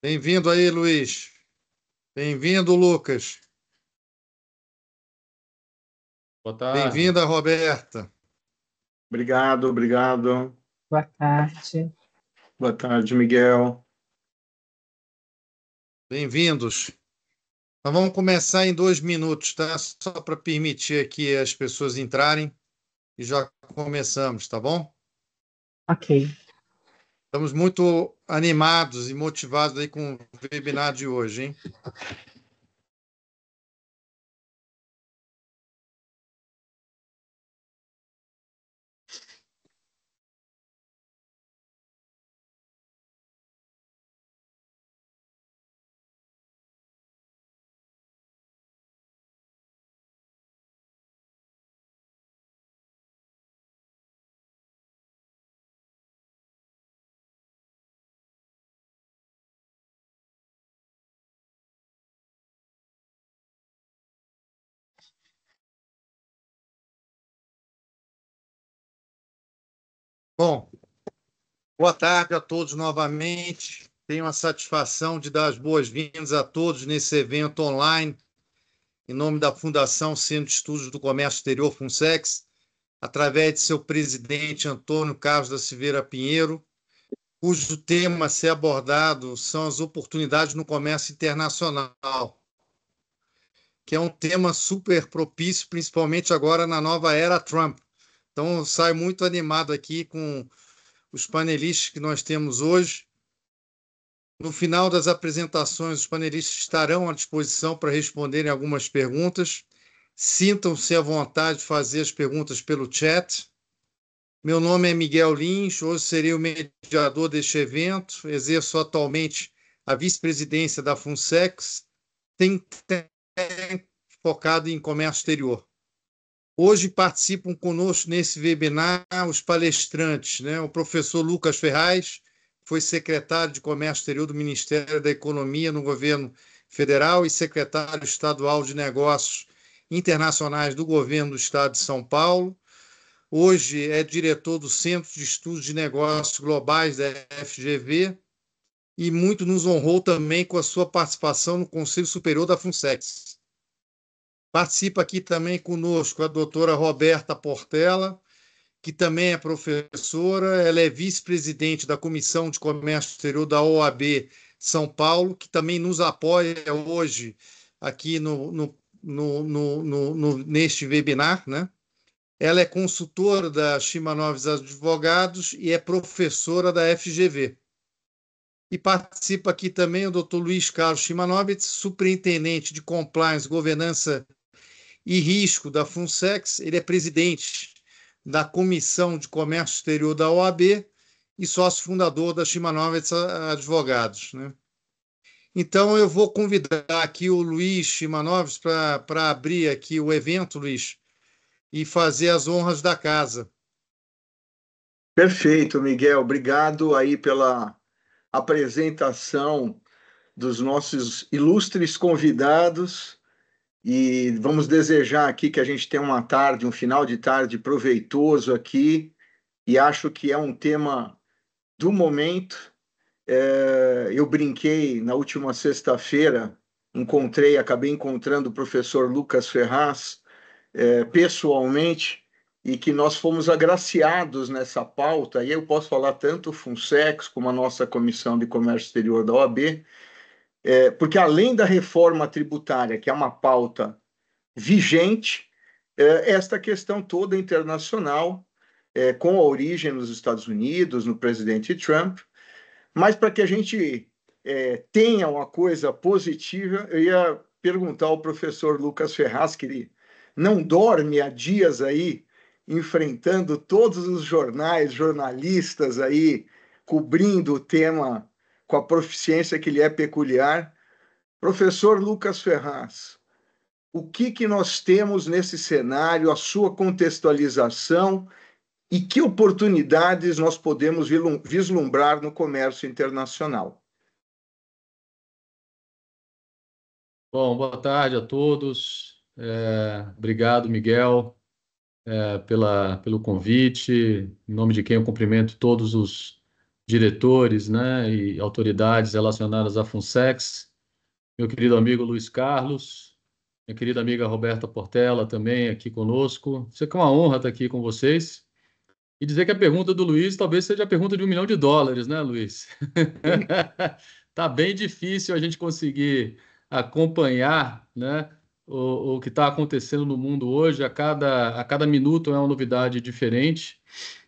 Bem-vindo aí, Luiz. Bem-vindo, Lucas. Boa tarde. Bem-vinda, Roberta. Obrigado, obrigado. Boa tarde. Boa tarde, Miguel. Bem-vindos. Nós vamos começar em 2 minutos, tá? Só para permitir aqui as pessoas entrarem e já começamos, tá bom? Ok. Estamos muito animados e motivados aí com o webinar de hoje, hein? Bom, boa tarde a todos novamente. Tenho a satisfação de dar as boas-vindas a todos nesse evento online, em nome da Fundação Centro de Estudos do Comércio Exterior, FUNSEX, através de seu presidente Antônio Carlos da Silveira Pinheiro, cujo tema a ser abordado são as oportunidades no comércio internacional, que é um tema super propício, principalmente agora na nova era Trump. Então, eu saio muito animado aqui com os panelistas que nós temos hoje. No final das apresentações, os panelistas estarão à disposição para responderem algumas perguntas. Sintam-se à vontade de fazer as perguntas pelo chat. Meu nome é Miguel Lins, hoje serei o mediador deste evento, exerço atualmente a vice-presidência da FUNSEX, think tank focado em comércio exterior. Hoje participam conosco nesse webinar os palestrantes, né? O professor Lucas Ferraz, foi secretário de Comércio Exterior do Ministério da Economia no governo federal e secretário estadual de Negócios Internacionais do governo do estado de São Paulo. Hoje é diretor do Centro de Estudos de Negócios Globais da FGV e muito nos honrou também com a sua participação no Conselho Superior da FUNSEX. Participa aqui também conosco a doutora Roberta Portela, que também é professora, ela é vice-presidente da Comissão de Comércio Exterior da OAB São Paulo, que também nos apoia hoje aqui neste webinar, né? Ela é consultora da Szymanowicz Advogados e é professora da FGV. E participa aqui também o Dr. Luiz Carlos Szymanowicz, superintendente de Compliance, Governança e Risco da FUNSEX. Ele é presidente da Comissão de Comércio Exterior da OAB e sócio fundador da Szymanowicz Advogados, né? Então, eu vou convidar aqui o Luiz Szymanowicz para abrir aqui o evento, Luiz, e fazer as honras da casa. Perfeito, Miguel. Obrigado aí pela apresentação dos nossos ilustres convidados e vamos desejar aqui que a gente tenha uma tarde, um final de tarde proveitoso aqui e acho que é um tema do momento. Eu brinquei na última sexta-feira, acabei encontrando o professor Lucas Ferraz, pessoalmente, e que nós fomos agraciados nessa pauta, e eu posso falar tanto o FUNSEX como a nossa Comissão de Comércio Exterior da OAB, porque além da reforma tributária, que é uma pauta vigente, esta questão toda internacional, com a origem nos Estados Unidos, no presidente Trump, mas para que a gente tenha uma coisa positiva, eu ia perguntar ao professor Lucas Ferraz, que ele não dorme há dias aí, enfrentando todos os jornais, jornalistas aí, cobrindo o tema com a proficiência que lhe é peculiar. Professor Lucas Ferraz, o que nós temos nesse cenário, a sua contextualização e que oportunidades nós podemos vislumbrar no comércio internacional? Bom, boa tarde a todos. Obrigado, Miguel, pelo convite. Em nome de quem eu cumprimento todos os diretores, né, e autoridades relacionadas à Funsex, meu querido amigo Luiz Carlos, minha querida amiga Roberta Portela também aqui conosco. Isso aqui é uma honra estar aqui com vocês. E dizer que a pergunta do Luiz talvez seja a pergunta de $1 milhão, né, Luiz? Tá bem difícil a gente conseguir acompanhar, né, o que está acontecendo no mundo hoje. A cada minuto é uma novidade diferente.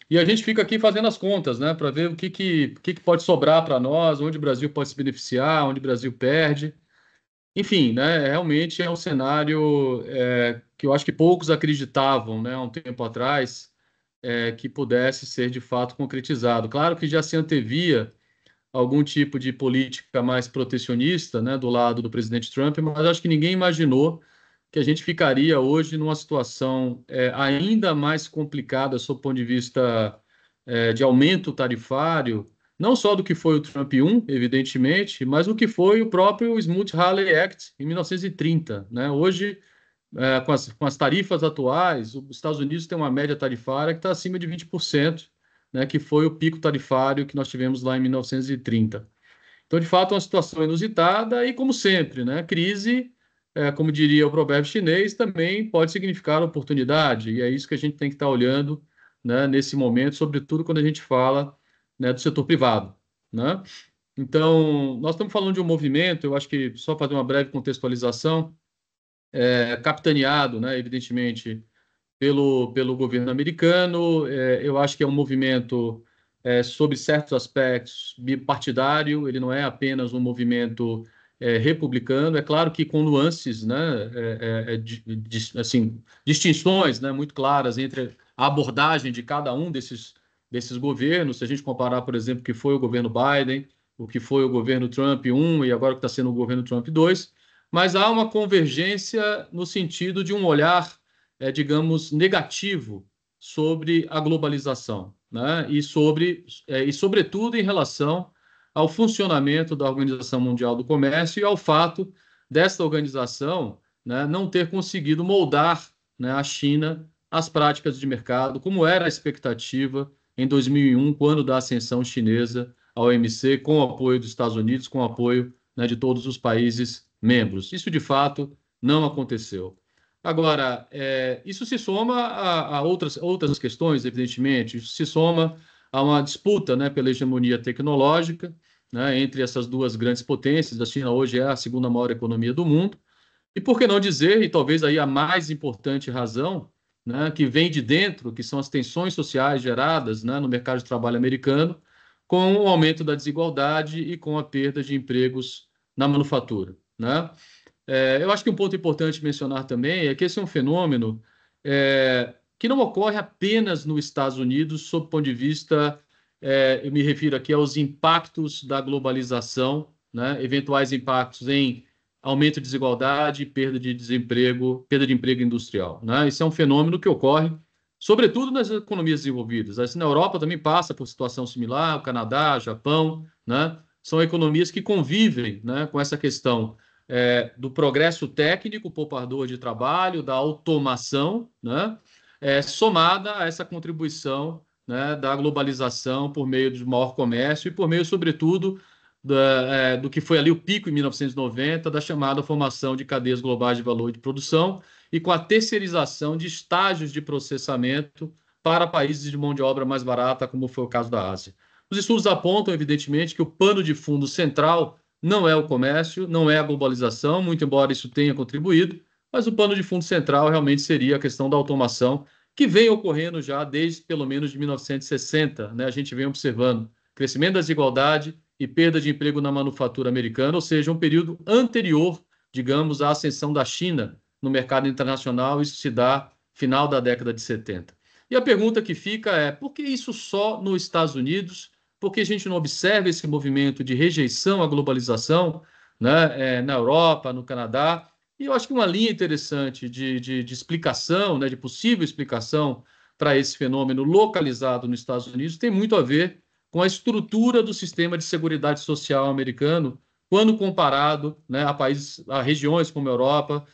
E a gente fica aqui fazendo as contas, né, para ver o que pode sobrar para nós, onde o Brasil pode se beneficiar, onde o Brasil perde. Enfim, né, realmente é um cenário que eu acho que poucos acreditavam, né, há um tempo atrás, que pudesse ser de fato concretizado. Claro que já se antevia algum tipo de política mais protecionista, né, do lado do presidente Trump, mas acho que ninguém imaginou que a gente ficaria hoje numa situação ainda mais complicada sob o ponto de vista de aumento tarifário, não só do que foi o Trump 1, evidentemente, mas o que foi o próprio Smoot-Hawley Act em 1930, né? Hoje, com as tarifas atuais, os Estados Unidos têm uma média tarifária que está acima de 20%, né, que foi o pico tarifário que nós tivemos lá em 1930. Então, de fato, é uma situação inusitada e, como sempre, né, crise, como diria o provérbio chinês, também pode significar oportunidade, e é isso que a gente tem que estar olhando, né, nesse momento, sobretudo quando a gente fala, né, do setor privado, né? Então, nós estamos falando de um movimento, eu acho que só fazer uma breve contextualização, capitaneado, né, evidentemente, pelo governo americano. Eu acho que é um movimento, sob certos aspectos, bipartidário, ele não é apenas um movimento republicano, é claro que com nuances, né, assim, distinções, né, muito claras entre a abordagem de cada um desses governos. Se a gente comparar, por exemplo, o que foi o governo Biden, o que foi o governo Trump 1 e agora o que está sendo o governo Trump 2, mas há uma convergência no sentido de um olhar, digamos, negativo sobre a globalização, né? E sobretudo em relação ao funcionamento da Organização Mundial do Comércio e ao fato desta organização, né, não ter conseguido moldar, né, a China às práticas de mercado, como era a expectativa em 2001, quando da ascensão chinesa ao OMC, com o apoio dos Estados Unidos, com o apoio, né, de todos os países membros. Isso, de fato, não aconteceu. Agora, isso se soma a outras questões, evidentemente. Isso se soma a uma disputa, né, pela hegemonia tecnológica, né, entre essas duas grandes potências. A China hoje é a segunda maior economia do mundo. E por que não dizer, e talvez aí a mais importante razão, né, que vem de dentro, que são as tensões sociais geradas, né, no mercado de trabalho americano, com o aumento da desigualdade e com a perda de empregos na manufatura, né? Eu acho que um ponto importante mencionar também é que esse é um fenômeno que não ocorre apenas nos Estados Unidos, sob o ponto de vista, eu me refiro aqui aos impactos da globalização, né? Eventuais impactos em aumento de desigualdade, perda de desemprego, perda de emprego industrial, né? Isso é um fenômeno que ocorre, sobretudo nas economias desenvolvidas. Assim, na Europa também passa por situação similar, o Canadá, Japão, né? São economias que convivem, né, com essa questão do progresso técnico, poupador de trabalho, da automação, né, somada a essa contribuição, né, da globalização por meio de maior comércio e por meio, sobretudo, do que foi ali o pico em 1990, da chamada formação de cadeias globais de valor e de produção, e com a terceirização de estágios de processamento para países de mão de obra mais barata, como foi o caso da Ásia. Os estudos apontam, evidentemente, que o pano de fundo central não é o comércio, não é a globalização, muito embora isso tenha contribuído, mas o pano de fundo central realmente seria a questão da automação, que vem ocorrendo já desde pelo menos de 1960, né? A gente vem observando crescimento da desigualdade e perda de emprego na manufatura americana, ou seja, um período anterior, digamos, à ascensão da China no mercado internacional. Isso se dá final da década de 70. E a pergunta que fica é: por que isso só nos Estados Unidos? Por que a gente não observa esse movimento de rejeição à globalização, né, na Europa, no Canadá? E eu acho que uma linha interessante de explicação, né, de possível explicação para esse fenômeno localizado nos Estados Unidos tem muito a ver com a estrutura do sistema de seguridade social americano, quando comparado, né, a regiões como a Europa,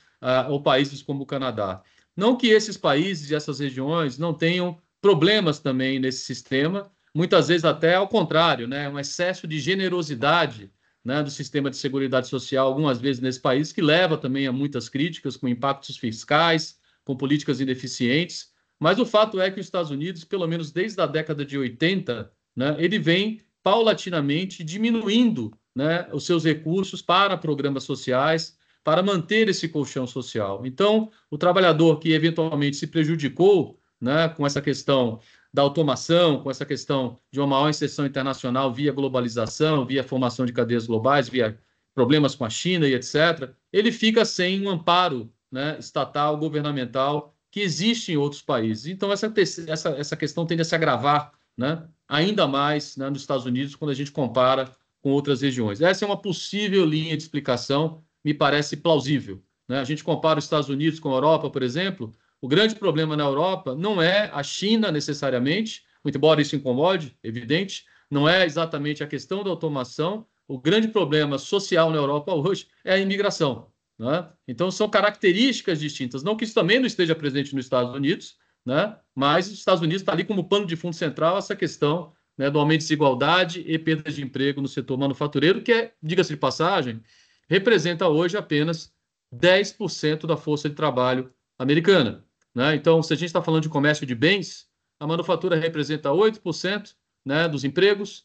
ou países como o Canadá. Não que esses países e essas regiões não tenham problemas também nesse sistema, muitas vezes até ao contrário, né? Um excesso de generosidade, né, do sistema de seguridade social, algumas vezes nesse país, que leva também a muitas críticas, com impactos fiscais, com políticas ineficientes. Mas o fato é que os Estados Unidos, pelo menos desde a década de 80, né, ele vem paulatinamente diminuindo, né, os seus recursos para programas sociais, para manter esse colchão social. Então, o trabalhador que eventualmente se prejudicou, né, com essa questão da automação, com essa questão de uma maior inserção internacional via globalização, via formação de cadeias globais, via problemas com a China e etc., ele fica sem um amparo, né, estatal, governamental, que existe em outros países. Então, essa questão tende a se agravar, né, ainda mais, né, nos Estados Unidos, quando a gente compara com outras regiões. Essa é uma possível linha de explicação, me parece plausível, né? A gente compara os Estados Unidos com a Europa, por exemplo. O grande problema na Europa não é a China necessariamente, muito embora isso incomode, evidente, não é exatamente a questão da automação. O grande problema social na Europa hoje é a imigração, né? Então, são características distintas. Não que isso também não esteja presente nos Estados Unidos, né? Mas os Estados Unidos está ali como pano de fundo central essa questão, né, do aumento de desigualdade e perda de emprego no setor manufatureiro, que é, diga-se de passagem, representa hoje apenas 10% da força de trabalho americana, né? Então, se a gente está falando de comércio de bens, a manufatura representa 8%, né, dos empregos,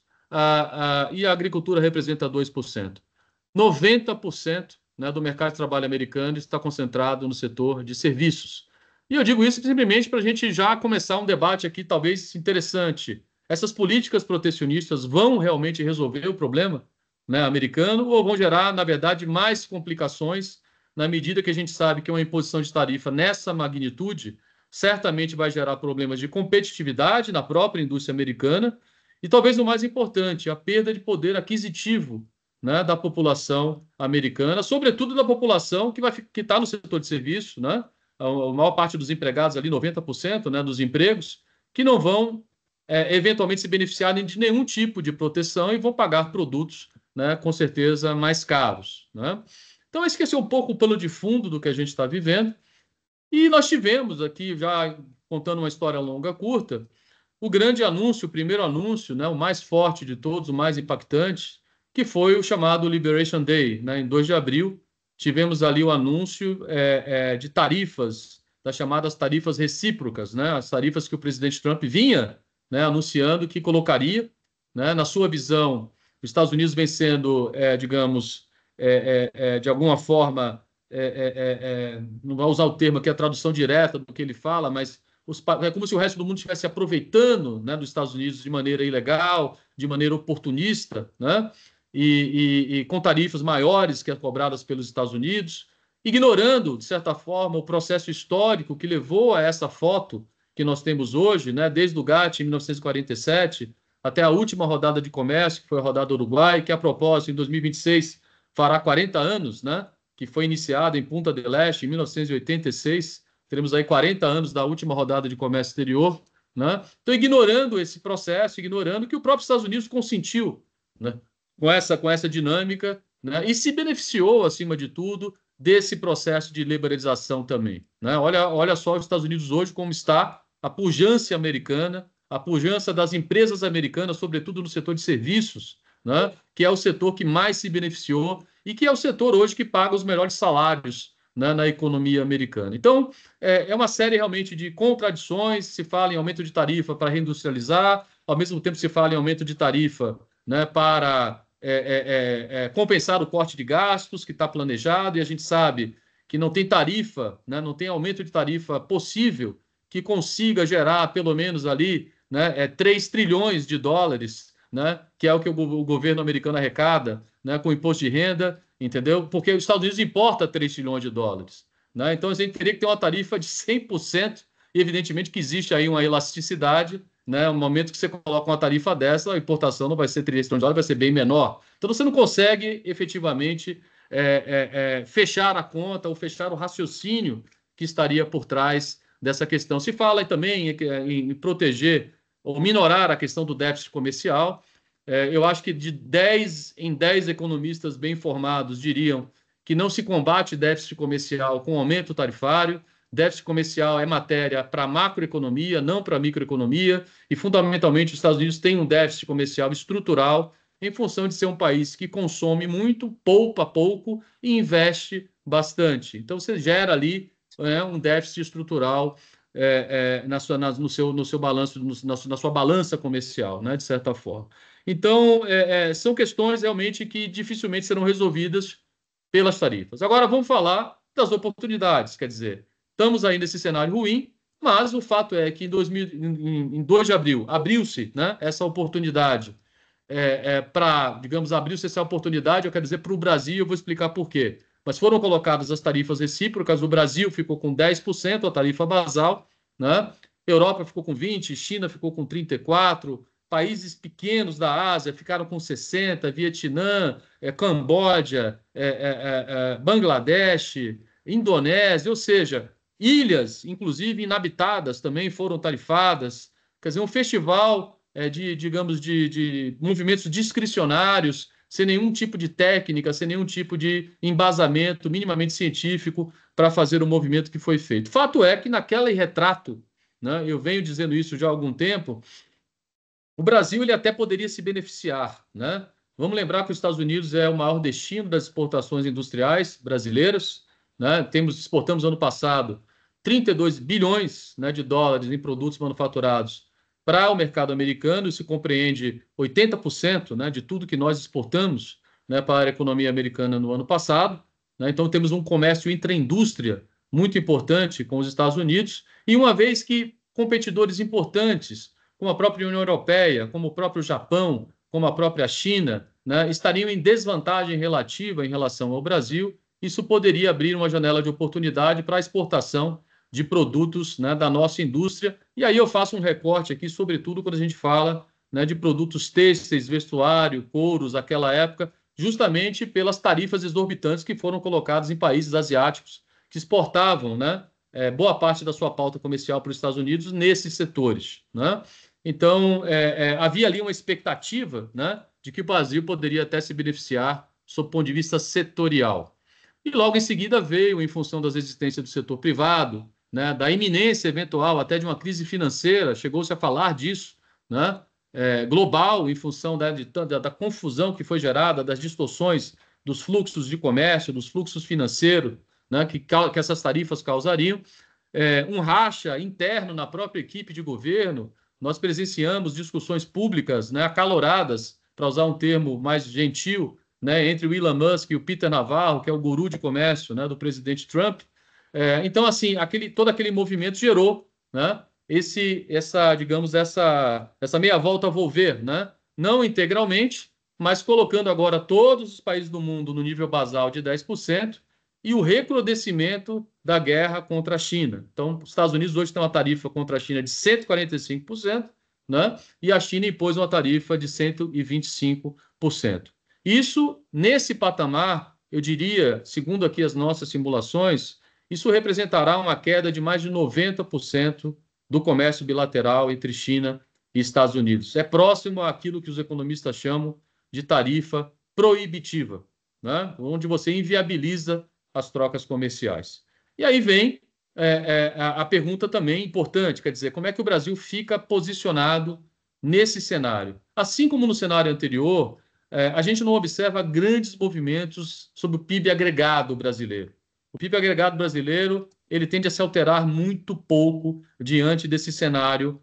e a agricultura representa 2%. 90%, né, do mercado de trabalho americano está concentrado no setor de serviços. E eu digo isso simplesmente para a gente já começar um debate aqui, talvez interessante. Essas políticas protecionistas vão realmente resolver o problema, né, americano, ou vão gerar, na verdade, mais complicações, na medida que a gente sabe que uma imposição de tarifa nessa magnitude certamente vai gerar problemas de competitividade na própria indústria americana e, talvez o mais importante, a perda de poder aquisitivo, né, da população americana, sobretudo da população que está no setor de serviço, né? A maior parte dos empregados ali, 90%, né, dos empregos, que não vão eventualmente se beneficiar de nenhum tipo de proteção e vão pagar produtos, né, com certeza mais caros, né? Então, esse é um pouco o pano de fundo do que a gente está vivendo. E nós tivemos aqui, já contando uma história longa, curta, o grande anúncio, o primeiro anúncio, né, o mais forte de todos, o mais impactante, que foi o chamado Liberation Day, né, em 2 de abril. Tivemos ali o anúncio de tarifas, das chamadas tarifas recíprocas, né, as tarifas que o presidente Trump vinha, né, anunciando que colocaria, né, na sua visão, os Estados Unidos vem sendo, digamos, de alguma forma, não vou usar o termo aqui, a tradução direta do que ele fala, mas é como se o resto do mundo estivesse aproveitando, né, dos Estados Unidos de maneira ilegal, de maneira oportunista, né, e com tarifas maiores que as cobradas pelos Estados Unidos, ignorando, de certa forma, o processo histórico que levou a essa foto que nós temos hoje, né, desde o GATT em 1947 até a última rodada de comércio, que foi a rodada do Uruguai, que, a propósito, em 2026 fará 40 anos, né, que foi iniciada em Punta del Este em 1986. Teremos aí 40 anos da última rodada de comércio exterior, né? Então, ignorando esse processo, ignorando que o próprio Estados Unidos consentiu, né, com essa dinâmica, né, e se beneficiou, acima de tudo, desse processo de liberalização também, né? Olha só os Estados Unidos hoje como está a pujança americana, a pujança das empresas americanas, sobretudo no setor de serviços, né, que é o setor que mais se beneficiou e que é o setor hoje que paga os melhores salários, né, na economia americana. Então, é uma série realmente de contradições. Se fala em aumento de tarifa para reindustrializar, ao mesmo tempo se fala em aumento de tarifa, né, para compensar o corte de gastos que está planejado, e a gente sabe que não tem tarifa, né, não tem aumento de tarifa possível que consiga gerar pelo menos ali, né, 3 trilhões de dólares, né, que é o que o governo americano arrecada, né, com imposto de renda, entendeu? Porque os Estados Unidos importa 3 trilhões de dólares, né? Então, a gente teria que ter uma tarifa de 100%, e evidentemente que existe aí uma elasticidade, né? No momento que você coloca uma tarifa dessa, a importação não vai ser 3 trilhões de dólares, vai ser bem menor. Então, você não consegue efetivamente fechar a conta ou fechar o raciocínio que estaria por trás dessa questão. Se fala aí também em proteger ou minorar a questão do déficit comercial. Eu acho que de 10 em 10 economistas bem informados diriam que não se combate déficit comercial com aumento tarifário, déficit comercial é matéria para macroeconomia, não para microeconomia, e fundamentalmente os Estados Unidos têm um déficit comercial estrutural em função de ser um país que consome muito, poupa pouco e investe bastante. Então você gera ali um déficit estrutural no seu balanço, na sua balança comercial, né, de certa forma. Então, são questões realmente que dificilmente serão resolvidas pelas tarifas. Agora, vamos falar das oportunidades, quer dizer, estamos aí nesse cenário ruim, mas o fato é que em 2 de abril abriu-se, né, essa oportunidade para, digamos, abriu-se essa oportunidade, eu quero dizer, para o Brasil, eu vou explicar por quê. Mas foram colocadas as tarifas recíprocas, o Brasil ficou com 10%, a tarifa basal, né? Europa ficou com 20%, China ficou com 34%, países pequenos da Ásia ficaram com 60%, Vietnã, Camboja, Bangladesh, Indonésia, ou seja, ilhas, inclusive inabitadas, também foram tarifadas. Quer dizer, um festival de movimentos discricionários, sem nenhum tipo de técnica, sem nenhum tipo de embasamento minimamente científico para fazer o movimento que foi feito. Fato é que naquele retrato, né, eu venho dizendo isso já há algum tempo, o Brasil ele até poderia se beneficiar, né? Vamos lembrar que os Estados Unidos é o maior destino das exportações industriais brasileiras, né? Exportamos ano passado 32 bilhões, né, de dólares em produtos manufaturados para o mercado americano. Isso compreende 80%, né, de tudo que nós exportamos, né, para a economia americana no ano passado, né? Então temos um comércio intra-indústria muito importante com os Estados Unidos, e uma vez que competidores importantes como a própria União Europeia, como o próprio Japão, como a própria China, né, estariam em desvantagem relativa em relação ao Brasil, isso poderia abrir uma janela de oportunidade para a exportação de produtos, né, da nossa indústria. E aí eu faço um recorte aqui, sobretudo quando a gente fala, né, de produtos têxteis, vestuário, couros, aquela época, justamente pelas tarifas exorbitantes que foram colocadas em países asiáticos que exportavam, né, boa parte da sua pauta comercial para os Estados Unidos nesses setores, né? Então, havia ali uma expectativa, né, de que o Brasil poderia até se beneficiar sob o ponto de vista setorial. E logo em seguida veio, em função das existências do setor privado, né, da iminência eventual até de uma crise financeira, chegou-se a falar disso, né, global, em função da confusão que foi gerada, das distorções dos fluxos de comércio, dos fluxos financeiros, né, que essas tarifas causariam, um racha interno na própria equipe de governo. Nós presenciamos discussões públicas, né, acaloradas, para usar um termo mais gentil, né, entre o Elon Musk e o Peter Navarro, que é o guru de comércio, né, do presidente Trump. Então, assim, todo aquele movimento gerou, né, essa meia volta a volver, né, não integralmente, mas colocando agora todos os países do mundo no nível basal de 10%, e o recrudescimento da guerra contra a China. Então, os Estados Unidos hoje tem uma tarifa contra a China de 145%, né? E a China impôs uma tarifa de 125%. Isso, nesse patamar, eu diria, segundo aqui as nossas simulações, isso representará uma queda de mais de 90% do comércio bilateral entre China e Estados Unidos. É próximo àquilo que os economistas chamam de tarifa proibitiva, né? Onde você inviabiliza as trocas comerciais. E aí vem a pergunta também importante, quer dizer, como é que o Brasil fica posicionado nesse cenário? Assim como no cenário anterior, a gente não observa grandes movimentos sobre o PIB agregado brasileiro. O PIB agregado brasileiro ele tende a se alterar muito pouco diante desse cenário,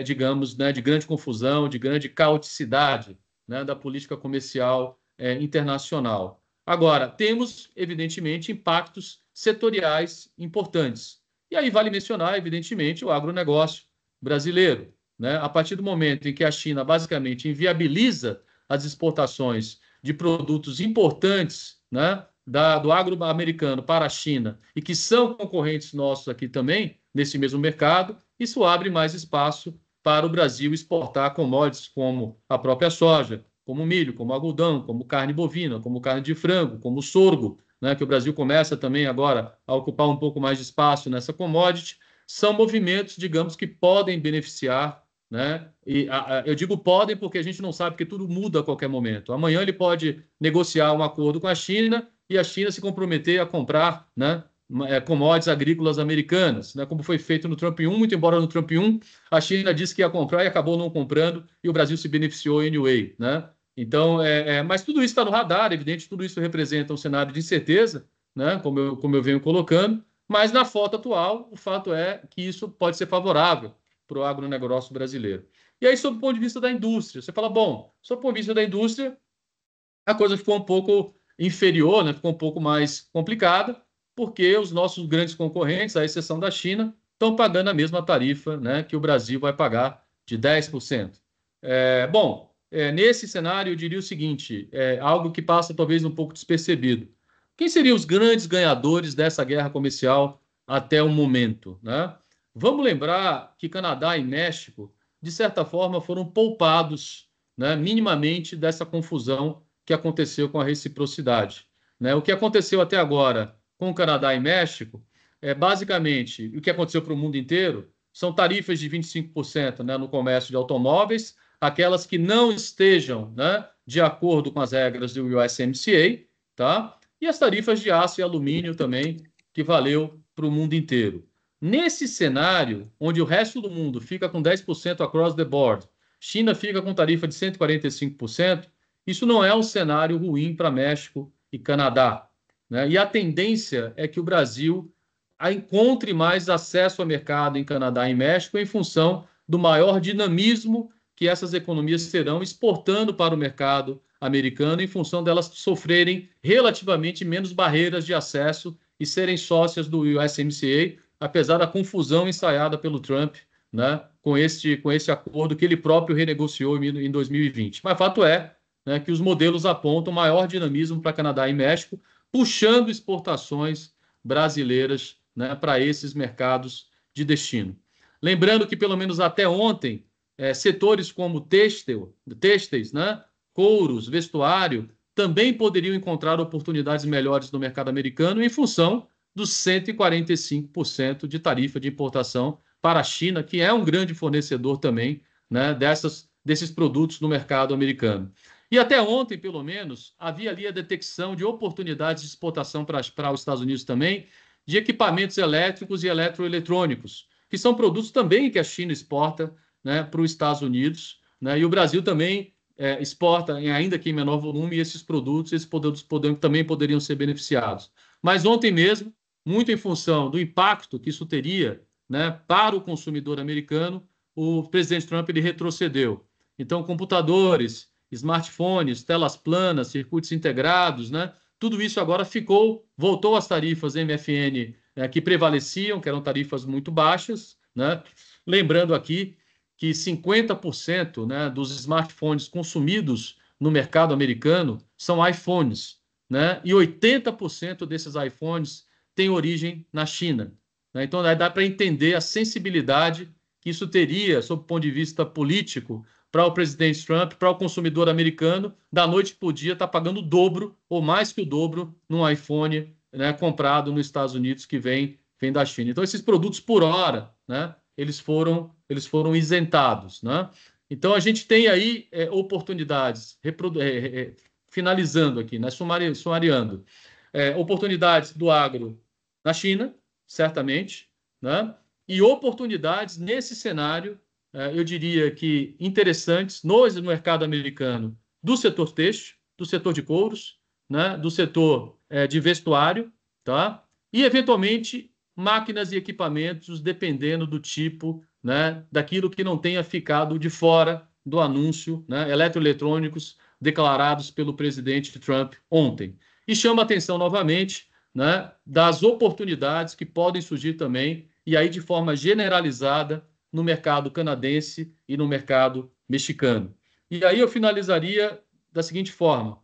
digamos, né, de grande confusão, de grande caoticidade, né, da política comercial internacional. Agora, temos, evidentemente, impactos setoriais importantes. E aí vale mencionar, evidentemente, o agronegócio brasileiro, né? A partir do momento em que a China basicamente inviabiliza as exportações de produtos importantes, né, do agro americano para a China e que são concorrentes nossos aqui também, nesse mesmo mercado, isso abre mais espaço para o Brasil exportar commodities como a própria soja, como milho, como algodão, como carne bovina, como carne de frango, como sorgo, né, que o Brasil começa também agora a ocupar um pouco mais de espaço nessa commodity. São movimentos, digamos, que podem beneficiar, né? E eu digo podem porque a gente não sabe, porque tudo muda a qualquer momento. Amanhã ele pode negociar um acordo com a China e a China se comprometer a comprar, né, commodities agrícolas americanas, né, como foi feito no Trump 1, muito embora no Trump 1 a China disse que ia comprar e acabou não comprando, e o Brasil se beneficiou anyway, né? Então, mas tudo isso está no radar, evidente, tudo isso representa um cenário de incerteza, né, como eu venho colocando, mas na foto atual, o fato é que isso pode ser favorável para o agronegócio brasileiro. E aí, sob o ponto de vista da indústria, você fala, bom, sob o ponto de vista da indústria, a coisa ficou um pouco inferior, né, ficou um pouco mais complicada, porque os nossos grandes concorrentes, à exceção da China, estão pagando a mesma tarifa, né, que o Brasil vai pagar de 10%. Nesse cenário, eu diria o seguinte, algo que passa talvez um pouco despercebido. Quem seriam os grandes ganhadores dessa guerra comercial até o momento, né? Vamos lembrar que Canadá e México, de certa forma, foram poupados, né, minimamente dessa confusão que aconteceu com a reciprocidade, né? O que aconteceu até agora com o Canadá e México basicamente, o que aconteceu para o mundo inteiro são tarifas de 25%, né, no comércio de automóveis, aquelas que não estejam, né, de acordo com as regras do USMCA, tá? E as tarifas de aço e alumínio também, que valeu para o mundo inteiro. Nesse cenário, onde o resto do mundo fica com 10% across the board, China fica com tarifa de 145%, isso não é um cenário ruim para México e Canadá, né? E a tendência é que o Brasil encontre mais acesso ao mercado em Canadá e México em função do maior dinamismo que essas economias terão exportando para o mercado americano em função delas sofrerem relativamente menos barreiras de acesso e serem sócias do USMCA, apesar da confusão ensaiada pelo Trump, né, com este acordo que ele próprio renegociou em 2020. Mas fato é, né, que os modelos apontam maior dinamismo para Canadá e México, puxando exportações brasileiras, né, para esses mercados de destino. Lembrando que, pelo menos até ontem, setores como têxteis, né, couros, vestuário, também poderiam encontrar oportunidades melhores no mercado americano em função dos 145% de tarifa de importação para a China, que é um grande fornecedor também, né, desses produtos no mercado americano. E até ontem, pelo menos, havia ali a detecção de oportunidades de exportação para os Estados Unidos também, de equipamentos elétricos e eletroeletrônicos, que são produtos também que a China exporta, né, para os Estados Unidos, né, e o Brasil também exporta, ainda que em menor volume, e esses produtos também poderiam ser beneficiados. Mas ontem mesmo, muito em função do impacto que isso teria, né, para o consumidor americano, o presidente Trump ele retrocedeu. Então, computadores, smartphones, telas planas, circuitos integrados, né, tudo isso agora voltou às tarifas MFN que prevaleciam, que eram tarifas muito baixas, né? Lembrando aqui que 50%, né, dos smartphones consumidos no mercado americano são iPhones, né? E 80% desses iPhones têm origem na China, né? Então, dá para entender a sensibilidade que isso teria, sob o ponto de vista político, para o presidente Trump, para o consumidor americano, da noite para o dia está pagando o dobro ou mais que o dobro num iPhone, né, comprado nos Estados Unidos que vem da China. Então, esses produtos por hora, né, eles foram isentados, né? Então, a gente tem aí oportunidades, finalizando aqui, né, sumariando, oportunidades do agro na China, certamente, né, e oportunidades nesse cenário, eu diria que interessantes no mercado americano do setor têxtil, do setor de couros, né, do setor de vestuário, tá? E, eventualmente, máquinas e equipamentos, dependendo do tipo, né, daquilo que não tenha ficado de fora do anúncio, né, eletroeletrônicos declarados pelo presidente Trump ontem. E chama a atenção novamente, né, das oportunidades que podem surgir também, e aí de forma generalizada, no mercado canadense e no mercado mexicano. E aí eu finalizaria da seguinte forma: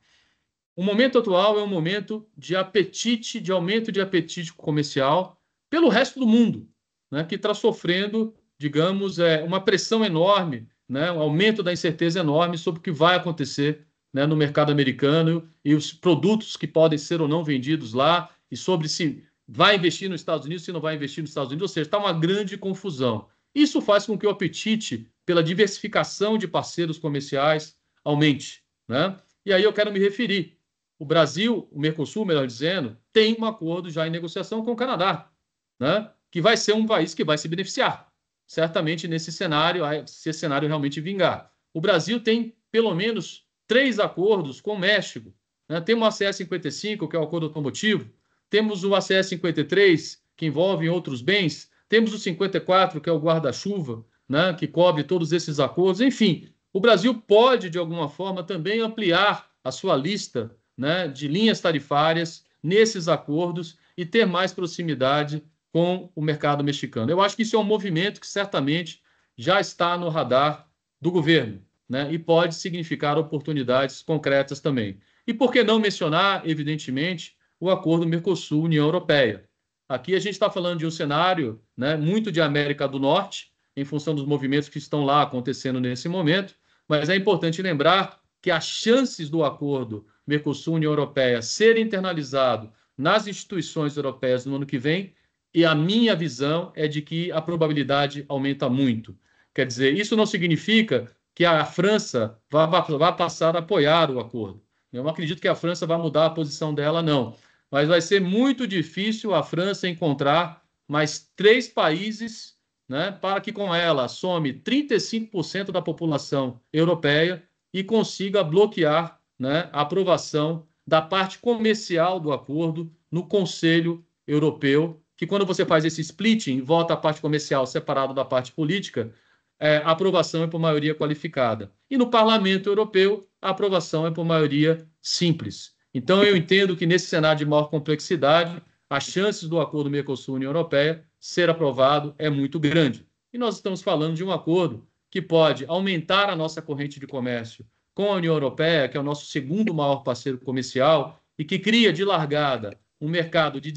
o momento atual é um momento de apetite, de aumento de apetite comercial pelo resto do mundo, né, que está sofrendo, digamos, uma pressão enorme, né, um aumento da incerteza enorme sobre o que vai acontecer, né, no mercado americano e os produtos que podem ser ou não vendidos lá, e sobre se vai investir nos Estados Unidos, se não vai investir nos Estados Unidos, ou seja, está uma grande confusão. Isso faz com que o apetite pela diversificação de parceiros comerciais aumente, né? E aí eu quero me referir. o Brasil, o Mercosul, melhor dizendo, tem um acordo já em negociação com o Canadá, né? Que vai ser um país que vai se beneficiar, certamente nesse cenário, se esse cenário realmente vingar. O Brasil tem pelo menos 3 acordos com o México, né? Temos o ACS 55, que é o acordo automotivo, temos o ACS 53, que envolve outros bens, temos o 54, que é o guarda-chuva, né? Que cobre todos esses acordos. Enfim, o Brasil pode, de alguma forma, também ampliar a sua lista, né, de linhas tarifárias nesses acordos e ter mais proximidade com o mercado mexicano. Eu acho que isso é um movimento que certamente já está no radar do governo, né, e pode significar oportunidades concretas também. E por que não mencionar, evidentemente, o acordo Mercosul-União Europeia? Aqui a gente está falando de um cenário, né, muito de América do Norte, em função dos movimentos que estão lá acontecendo nesse momento, mas é importante lembrar que as chances do acordo Mercosul-União Europeia ser internalizado nas instituições europeias no ano que vem, e a minha visão é de que a probabilidade aumenta muito. Quer dizer, isso não significa que a França vá passar a apoiar o acordo. Eu não acredito que a França vá mudar a posição dela, não. Mas vai ser muito difícil a França encontrar mais 3 países, né, para que com ela some 35% da população europeia e consiga bloquear, né, a aprovação da parte comercial do acordo no Conselho Europeu, que quando você faz esse splitting, vota a parte comercial separado da parte política, a aprovação é por maioria qualificada. E no Parlamento Europeu, a aprovação é por maioria simples. Então, eu entendo que nesse cenário de maior complexidade, as chances do acordo Mercosul-União Europeia ser aprovado é muito grande. E nós estamos falando de um acordo que pode aumentar a nossa corrente de comércio com a União Europeia, que é o nosso segundo maior parceiro comercial, e que cria de largada um mercado de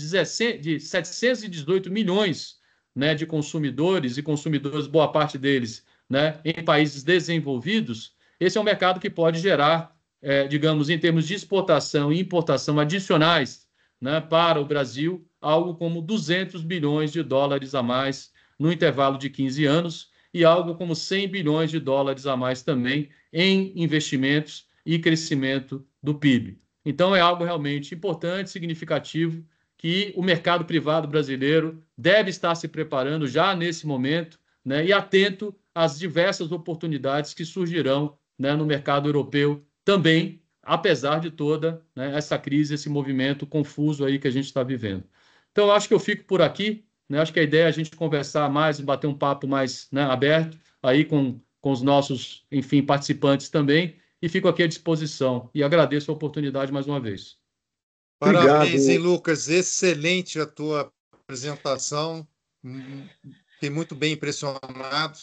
718 milhões, né, de consumidores, e consumidores, boa parte deles, né, em países desenvolvidos. Esse é um mercado que pode gerar, digamos, em termos de exportação e importação adicionais, né, para o Brasil, algo como 200 bilhões de dólares a mais no intervalo de 15 anos e algo como 100 bilhões de dólares a mais também em investimentos e crescimento do PIB. Então, é algo realmente importante, significativo, que o mercado privado brasileiro deve estar se preparando já nesse momento, né, e atento às diversas oportunidades que surgirão, né, no mercado europeu também, apesar de toda, né, essa crise, esse movimento confuso aí que a gente está vivendo. Então, eu acho que eu fico por aqui, né? Acho que a ideia é a gente conversar mais, bater um papo mais, né, aberto aí com os nossos, enfim, participantes também, e fico aqui à disposição. E agradeço a oportunidade mais uma vez. Parabéns, hein, Lucas? Excelente a tua apresentação. Fiquei muito bem impressionado.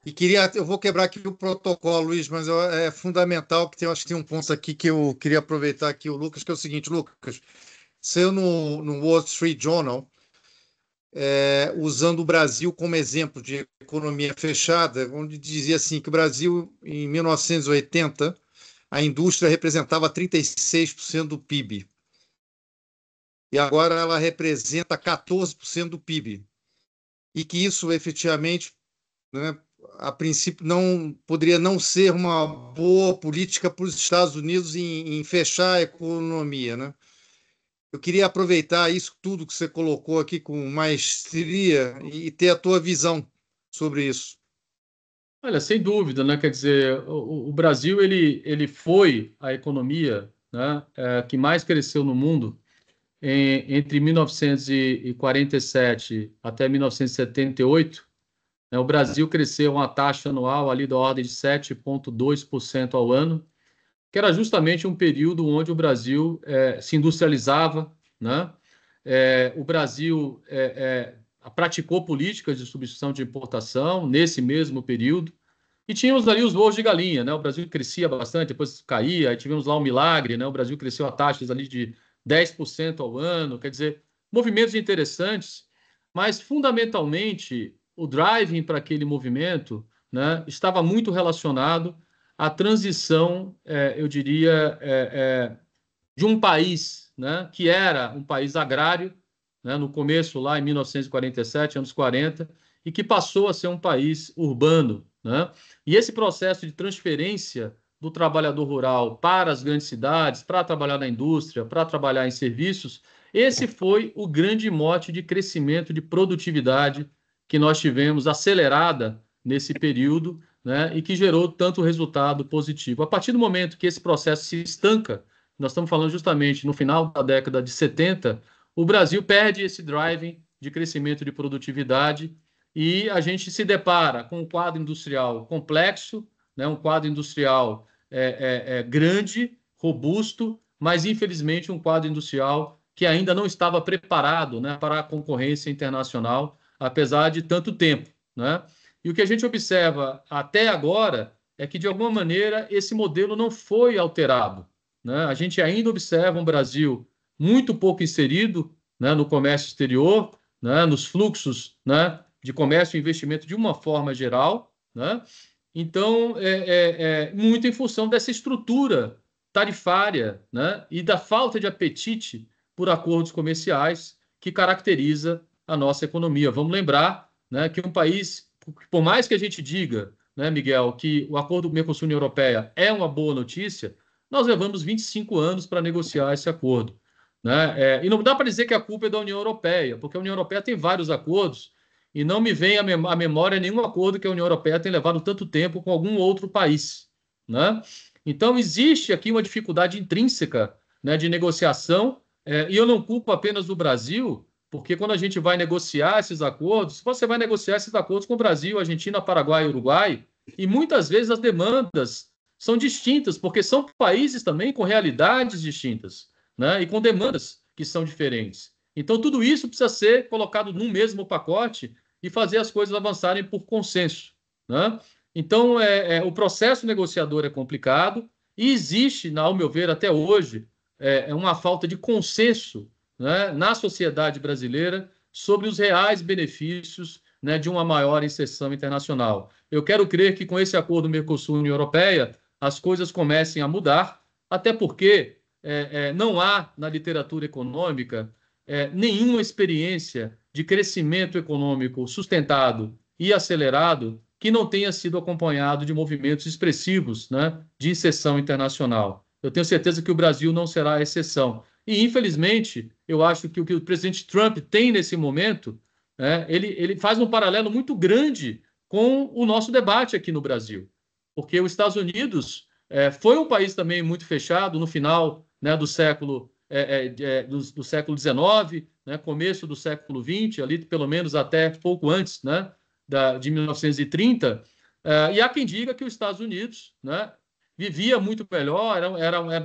E eu vou quebrar aqui o protocolo, Luiz, mas é fundamental que eu acho que tem um ponto aqui que eu queria aproveitar aqui o Lucas, que é o seguinte, Lucas, saiu no Wall Street Journal, usando o Brasil como exemplo de economia fechada, onde dizia assim que o Brasil, em 1980, a indústria representava 36% do PIB. E agora ela representa 14% do PIB. E que isso, efetivamente, né, a princípio, não poderia não ser uma boa política para os Estados Unidos em fechar a economia, né? Eu queria aproveitar isso tudo que você colocou aqui com maestria e ter a tua visão sobre isso. Olha, sem dúvida, né? Quer dizer, o Brasil ele foi a economia, né, que mais cresceu no mundo entre 1947 até 1978. Né, o Brasil cresceu uma taxa anual ali da ordem de 7,2% ao ano, que era justamente um período onde o Brasil se industrializava, né? O Brasil praticou políticas de substituição de importação nesse mesmo período, e tínhamos ali os voos de galinha, né? O Brasil crescia bastante, depois caía, aí tivemos lá um milagre, né? O Brasil cresceu a taxas ali de 10% ao ano, quer dizer, movimentos interessantes, mas fundamentalmente o driving para aquele movimento, né, estava muito relacionado à transição, eu diria, de um país, né, que era um país agrário, né, no começo, lá em 1947, anos 40, e que passou a ser um país urbano, né? E esse processo de transferência do trabalhador rural para as grandes cidades, para trabalhar na indústria, para trabalhar em serviços, esse foi o grande mote de crescimento de produtividade que nós tivemos acelerada nesse período, né, e que gerou tanto resultado positivo. A partir do momento que esse processo se estanca, nós estamos falando justamente no final da década de 70, o Brasil perde esse driving de crescimento de produtividade e a gente se depara com um quadro industrial complexo, né, um quadro industrial grande, robusto, mas infelizmente um quadro industrial que ainda não estava preparado, né, para a concorrência internacional, apesar de tanto tempo, né? E o que a gente observa até agora é que, de alguma maneira, esse modelo não foi alterado, né? A gente ainda observa um Brasil muito pouco inserido, né, no comércio exterior, né, nos fluxos, né, de comércio e investimento de uma forma geral, né? Então, muito em função dessa estrutura tarifária, né, e da falta de apetite por acordos comerciais que caracteriza a nossa economia. Vamos lembrar, né, que um país, por mais que a gente diga, né, Miguel, que o acordo Mercosul-União Europeia é uma boa notícia, nós levamos 25 anos para negociar esse acordo, né? E não dá para dizer que a culpa é da União Europeia, porque a União Europeia tem vários acordos e não me vem à memória nenhum acordo que a União Europeia tenha levado tanto tempo com algum outro país, né? Então, existe aqui uma dificuldade intrínseca, né, de negociação, e eu não culpo apenas o Brasil, porque quando a gente vai negociar esses acordos, você vai negociar esses acordos com o Brasil, Argentina, Paraguai e Uruguai, e muitas vezes as demandas são distintas, porque são países também com realidades distintas, né, e com demandas que são diferentes. Então, tudo isso precisa ser colocado num mesmo pacote e fazer as coisas avançarem por consenso, né? Então, o processo negociador é complicado e existe, ao meu ver, até hoje, uma falta de consenso, né, na sociedade brasileira sobre os reais benefícios, né, de uma maior inserção internacional. Eu quero crer que com esse acordo Mercosul-União Europeia as coisas comecem a mudar, até porque não há na literatura econômica nenhuma experiência de crescimento econômico sustentado e acelerado que não tenha sido acompanhado de movimentos expressivos, né, de inserção internacional. Eu tenho certeza que o Brasil não será a exceção. E, infelizmente, eu acho que o que o presidente Trump tem nesse momento, ele faz um paralelo muito grande com o nosso debate aqui no Brasil. Porque os Estados Unidos foi um país também muito fechado no final, né, do século do século XIX, né, começo do século XX, ali pelo menos até pouco antes, né, de 1930, e há quem diga que os Estados Unidos, né, vivia muito melhor,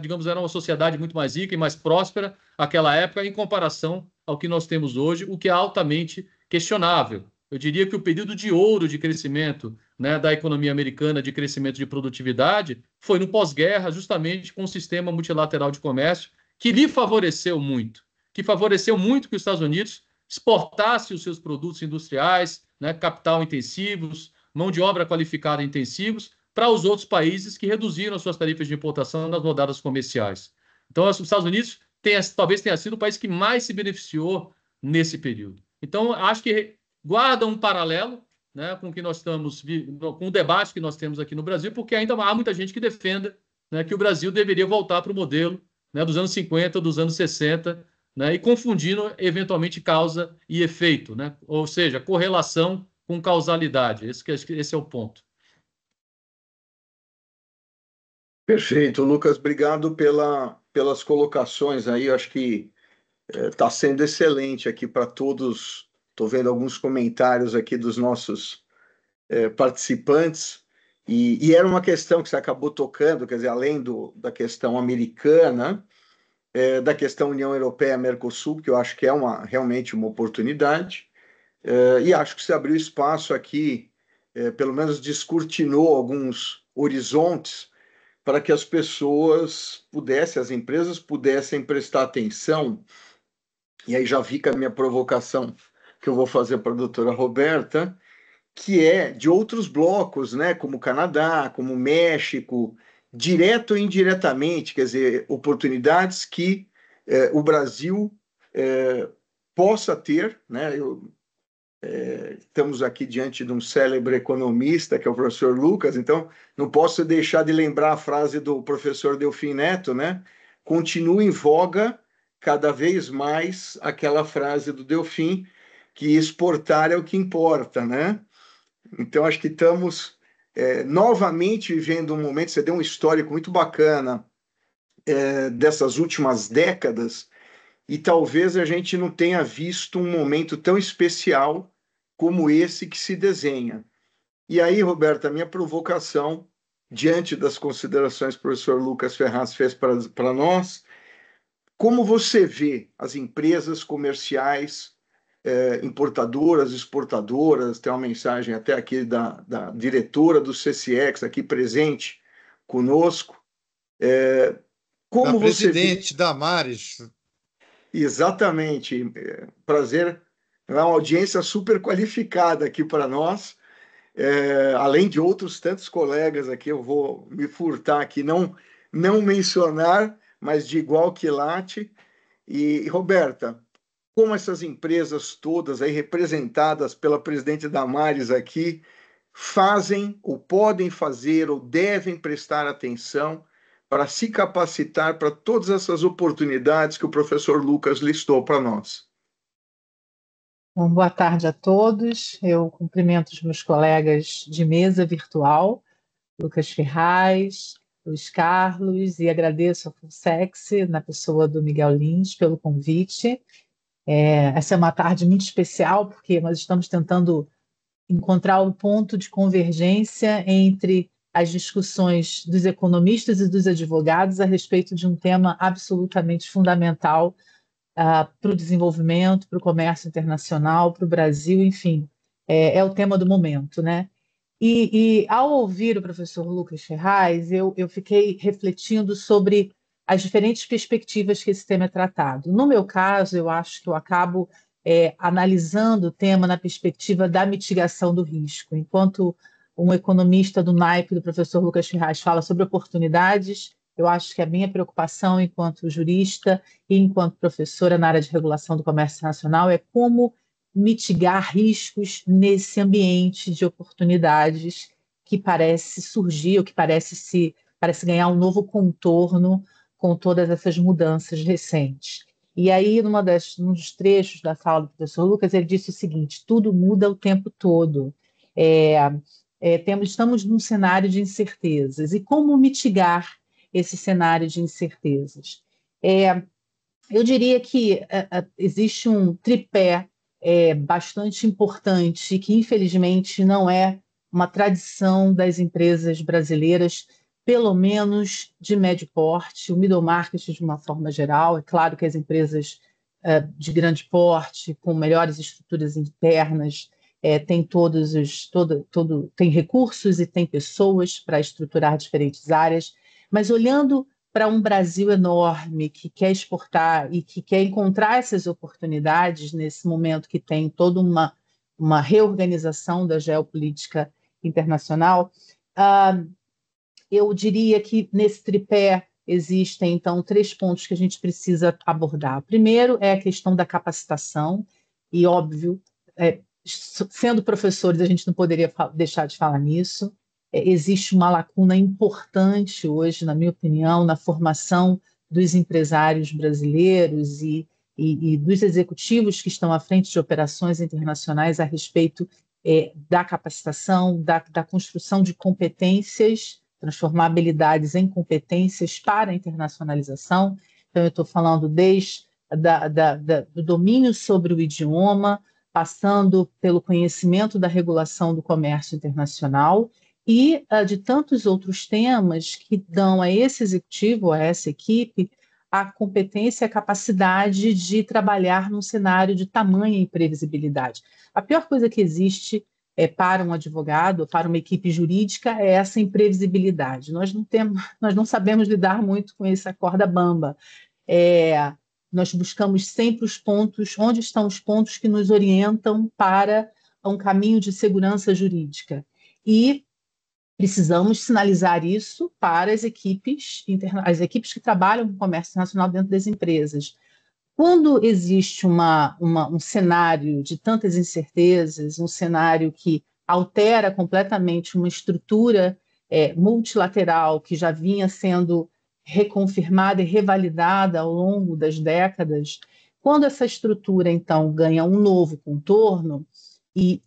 digamos, era uma sociedade muito mais rica e mais próspera naquela época em comparação ao que nós temos hoje, o que é altamente questionável. Eu diria que o período de ouro de crescimento, né, da economia americana, de crescimento de produtividade, foi no pós-guerra, justamente com o sistema multilateral de comércio, que lhe favoreceu muito, que os Estados Unidos exportasse os seus produtos industriais, né, capital intensivos, mão de obra qualificada intensivos, para os outros países que reduziram as suas tarifas de importação nas rodadas comerciais. Então, os Estados Unidos talvez tenha sido o país que mais se beneficiou nesse período. Então, acho que guarda um paralelo, né, com o que nós estamos, com o debate que nós temos aqui no Brasil, porque ainda há muita gente que defenda, né, que o Brasil deveria voltar para o modelo, né, dos anos 50, dos anos 60, né, e confundindo eventualmente causa e efeito, né? Ou seja, correlação com causalidade. Esse é o ponto. Perfeito, Lucas, obrigado pelas colocações aí. Eu acho que está sendo excelente aqui para todos. Estou vendo alguns comentários aqui dos nossos participantes, e era uma questão que você acabou tocando, quer dizer, além da questão americana, da questão União Europeia-Mercosul, que eu acho que é realmente uma oportunidade, e acho que se abriu espaço aqui, pelo menos descortinou alguns horizontes para que as pessoas as empresas pudessem prestar atenção, e aí já fica a minha provocação que eu vou fazer para a doutora Roberta, que é de outros blocos, né, como o Canadá, como o México, direto ou indiretamente, quer dizer, oportunidades que o Brasil possa ter, né? Estamos aqui diante de um célebre economista, que é o professor Lucas, então não posso deixar de lembrar a frase do professor Delfim Neto, né? Continua em voga cada vez mais aquela frase do Delfim, que exportar é o que importa, né? Então, acho que estamos novamente vivendo um momento, você deu um histórico muito bacana dessas últimas décadas, e talvez a gente não tenha visto um momento tão especial como esse que se desenha. E aí, Roberta, a minha provocação, diante das considerações que o professor Lucas Ferraz fez para nós, como você vê as empresas comerciais, importadoras, exportadoras, tem uma mensagem até aqui da diretora do CCX, aqui presente conosco, como Da você vê... presidente Damares. Exatamente, prazer, é uma audiência super qualificada aqui para nós, além de outros tantos colegas aqui, eu vou me furtar aqui, não mencionar, mas de igual quilate. E, Roberta, como essas empresas todas aí representadas pela presidente Damares aqui fazem, ou podem fazer, ou devem prestar atenção para se capacitar para todas essas oportunidades que o professor Lucas listou para nós. Bom, boa tarde a todos. Eu cumprimento os meus colegas de mesa virtual, Lucas Ferraz, Luiz Carlos, e agradeço a Fulsex, na pessoa do Miguel Lins, pelo convite. Essa é uma tarde muito especial, porque nós estamos tentando encontrar o ponto de convergência entre as discussões dos economistas e dos advogados a respeito de um tema absolutamente fundamental para o desenvolvimento, para o comércio internacional, para o Brasil, enfim, é o tema do momento, né? E ao ouvir o professor Lucas Ferraz, eu fiquei refletindo sobre as diferentes perspectivas que esse tema é tratado. No meu caso, eu acho que eu acabo analisando o tema na perspectiva da mitigação do risco. Enquanto um economista do naipe do professor Lucas Ferraz fala sobre oportunidades, eu acho que a minha preocupação enquanto jurista e enquanto professora na área de regulação do comércio internacional é como mitigar riscos nesse ambiente de oportunidades que parece surgir, ou que parece ganhar um novo contorno com todas essas mudanças recentes. E aí, num dos trechos da fala do professor Lucas, ele disse o seguinte: tudo muda o tempo todo. Estamos num cenário de incertezas. E como mitigar esse cenário de incertezas? Eu diria que existe um tripé bastante importante, que infelizmente não é uma tradição das empresas brasileiras, pelo menos de médio porte, o middle market de uma forma geral. É claro que as empresas de grande porte, com melhores estruturas internas, têm tem recursos e tem pessoas para estruturar diferentes áreas, mas olhando para um Brasil enorme que quer exportar e que quer encontrar essas oportunidades nesse momento que tem toda uma reorganização da geopolítica internacional, eu diria que nesse tripé existem, então, 3 pontos que a gente precisa abordar. O primeiro é a questão da capacitação, e, óbvio, sendo professores, a gente não poderia deixar de falar nisso. Existe uma lacuna importante hoje, na minha opinião, na formação dos empresários brasileiros e dos executivos que estão à frente de operações internacionais a respeito da capacitação, da construção de competências, transformar habilidades em competências para a internacionalização. Então, eu estou falando desde do domínio sobre o idioma, passando pelo conhecimento da regulação do comércio internacional e de tantos outros temas que dão a esse executivo, a essa equipe, a competência e a capacidade de trabalhar num cenário de tamanha imprevisibilidade. A pior coisa que existe para um advogado, para uma equipe jurídica, é essa imprevisibilidade. Nós não sabemos lidar muito com essa corda bamba. Nós buscamos sempre os pontos, onde estão os pontos que nos orientam para um caminho de segurança jurídica. E precisamos sinalizar isso para as equipes que trabalham com o comércio internacional dentro das empresas. quando existe um cenário de tantas incertezas, um cenário que altera completamente uma estrutura multilateral que já vinha sendo reconfirmada e revalidada ao longo das décadas, quando essa estrutura, então, ganha um novo contorno e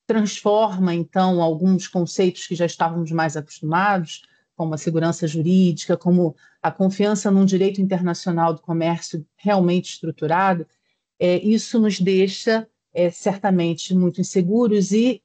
transforma, então, alguns conceitos que já estávamos mais acostumados, como a segurança jurídica, como a confiança num direito internacional do comércio realmente estruturado, isso nos deixa certamente muito inseguros e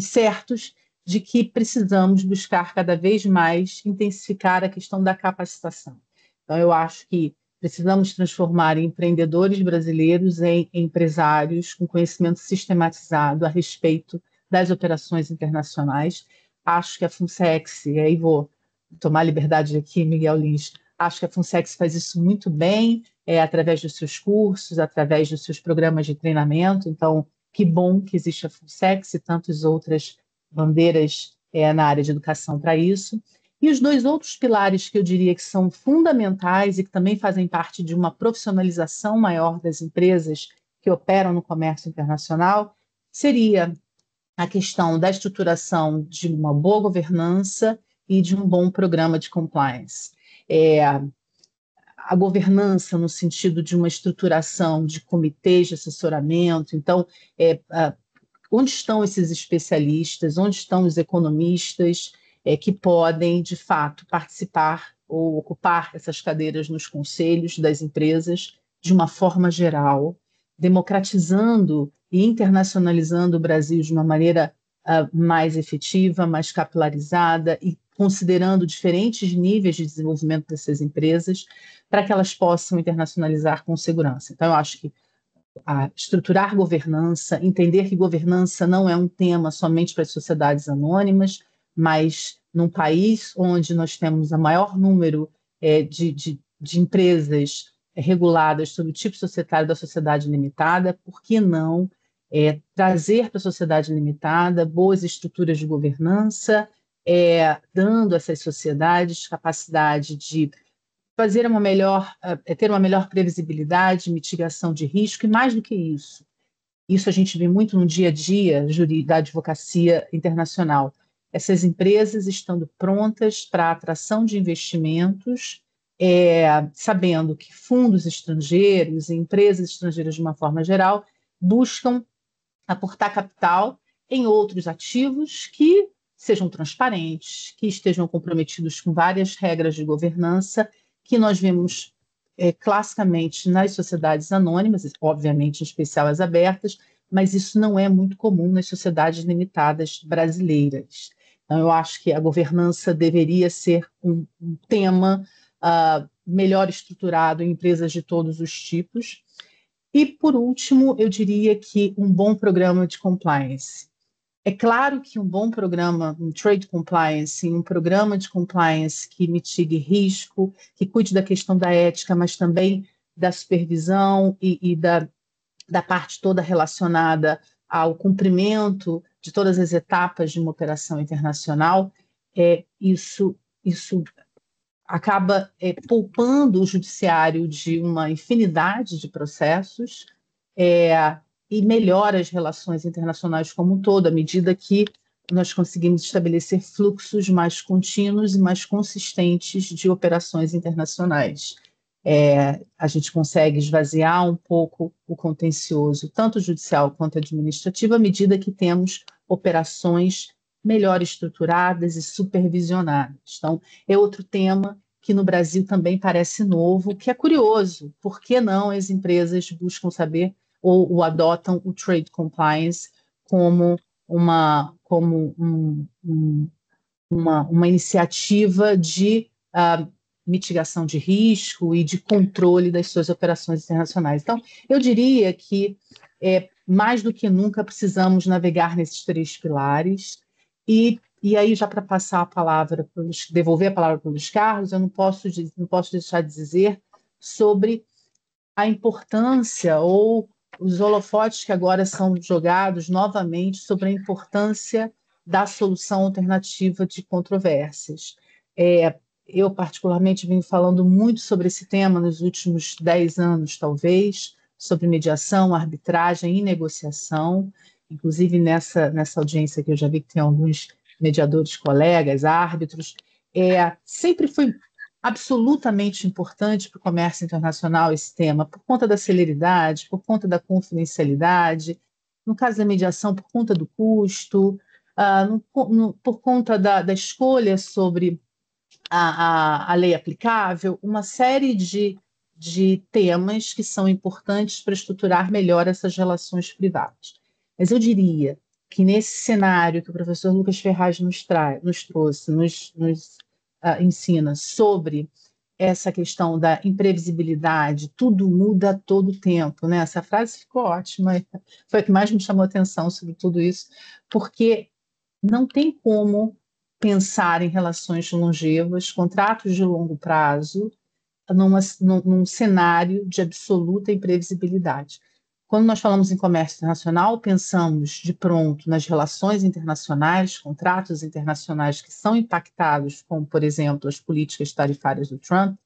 certos de que precisamos buscar cada vez mais intensificar a questão da capacitação. Então, eu acho que precisamos transformar empreendedores brasileiros em empresários com conhecimento sistematizado a respeito das operações internacionais. Acho que a Funsex, e aí vou tomar liberdade aqui, Miguel Lins, acho que a Funsex faz isso muito bem, através dos seus cursos, através dos seus programas de treinamento. Então, que bom que existe a Funsex e tantas outras bandeiras na área de educação para isso. E os dois outros pilares que eu diria que são fundamentais e que também fazem parte de uma profissionalização maior das empresas que operam no comércio internacional seria a questão da estruturação de uma boa governança e de um bom programa de compliance. A governança no sentido de uma estruturação de comitês de assessoramento. Então, onde estão esses especialistas, onde estão os economistas que podem, de fato, participar ou ocupar essas cadeiras nos conselhos das empresas de uma forma geral, democratizando e internacionalizando o Brasil de uma maneira mais efetiva, mais capilarizada e considerando diferentes níveis de desenvolvimento dessas empresas para que elas possam internacionalizar com segurança. Então, eu acho que estruturar governança, entender que governança não é um tema somente para as sociedades anônimas, mas num país onde nós temos o maior número de empresas reguladas sob o tipo societário da sociedade limitada, por que não trazer para a sociedade limitada boas estruturas de governança, dando a essas sociedades capacidade de fazer ter uma melhor previsibilidade, mitigação de risco, e mais do que isso. Isso a gente vê muito no dia a dia da advocacia internacional. Essas empresas estando prontas para a atração de investimentos, sabendo que fundos estrangeiros e empresas estrangeiras, de uma forma geral, buscam aportar capital em outros ativos que sejam transparentes, que estejam comprometidos com várias regras de governança, que nós vemos classicamente nas sociedades anônimas, obviamente em especial as abertas, mas isso não é muito comum nas sociedades limitadas brasileiras. Então, eu acho que a governança deveria ser um tema melhor estruturado em empresas de todos os tipos. E, por último, eu diria que um bom programa de compliance. É claro que um bom programa, um trade compliance, um programa de compliance que mitigue risco, que cuide da questão da ética, mas também da supervisão e da parte toda relacionada ao cumprimento de todas as etapas de uma operação internacional, isso acaba poupando o judiciário de uma infinidade de processos e melhora as relações internacionais como um todo, à medida que nós conseguimos estabelecer fluxos mais contínuos e mais consistentes de operações internacionais. A gente consegue esvaziar um pouco o contencioso, tanto judicial quanto administrativo, à medida que temos operações melhor estruturadas e supervisionadas. Então, é outro tema que no Brasil também parece novo, que é curioso. Por que não as empresas buscam saber ou adotam o trade compliance como uma iniciativa de mitigação de risco e de controle das suas operações internacionais? Então, eu diria que, mais do que nunca, precisamos navegar nesses três pilares. E aí, já para passar a palavra, devolver a palavra para o Luiz Carlos, eu não posso deixar de dizer sobre a importância ou os holofotes que agora são jogados novamente sobre a importância da solução alternativa de controvérsias. eu particularmente venho falando muito sobre esse tema nos últimos 10 anos, talvez, sobre mediação, arbitragem e negociação, inclusive nessa audiência que eu já vi que tem alguns mediadores, colegas, árbitros, sempre foi absolutamente importante para o comércio internacional esse tema, por conta da celeridade, por conta da confidencialidade, no caso da mediação, por conta do custo, por conta da escolha sobre a lei aplicável, uma série de temas que são importantes para estruturar melhor essas relações privadas. Mas eu diria que nesse cenário que o professor Lucas Ferraz nos trouxe, nos ensina sobre essa questão da imprevisibilidade, tudo muda a todo tempo, né? Essa frase ficou ótima, foi a que mais me chamou a atenção sobre tudo isso, porque não tem como pensar em relações longevas, contratos de longo prazo, num cenário de absoluta imprevisibilidade. Quando nós falamos em comércio internacional, pensamos de pronto nas relações internacionais, contratos internacionais que são impactados, como, por exemplo, as políticas tarifárias do Trump,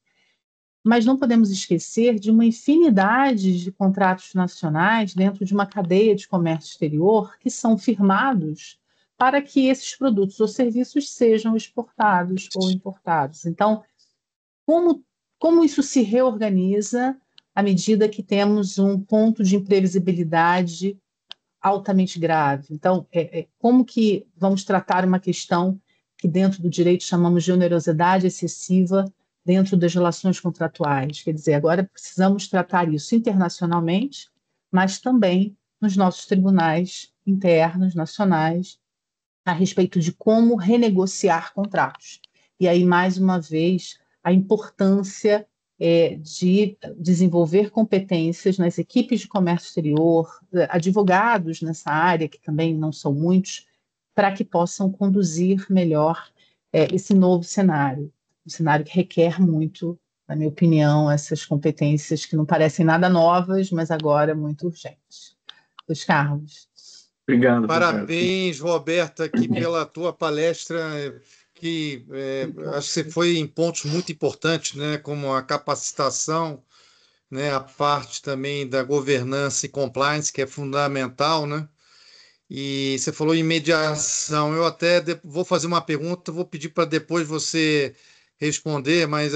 mas não podemos esquecer de uma infinidade de contratos nacionais dentro de uma cadeia de comércio exterior que são firmados para que esses produtos ou serviços sejam exportados ou importados. Então, como isso se reorganiza à medida que temos um ponto de imprevisibilidade altamente grave? Então, como que vamos tratar uma questão que dentro do direito chamamos de onerosidade excessiva dentro das relações contratuais? Quer dizer, agora precisamos tratar isso internacionalmente, mas também nos nossos tribunais internos, nacionais, a respeito de como renegociar contratos. E aí, mais uma vez, a importância de desenvolver competências nas equipes de comércio exterior, advogados nessa área, que também não são muitos, para que possam conduzir melhor esse novo cenário. Um cenário que requer muito, na minha opinião, essas competências que não parecem nada novas, mas agora muito urgentes. Luiz Carlos. Obrigado. Parabéns, Roberta, aqui pela tua palestra, que acho que você foi em pontos muito importantes, né, como a capacitação, né, a parte também da governança e compliance, que é fundamental, né? E você falou em mediação. Eu até vou fazer uma pergunta, vou pedir para depois você responder, mas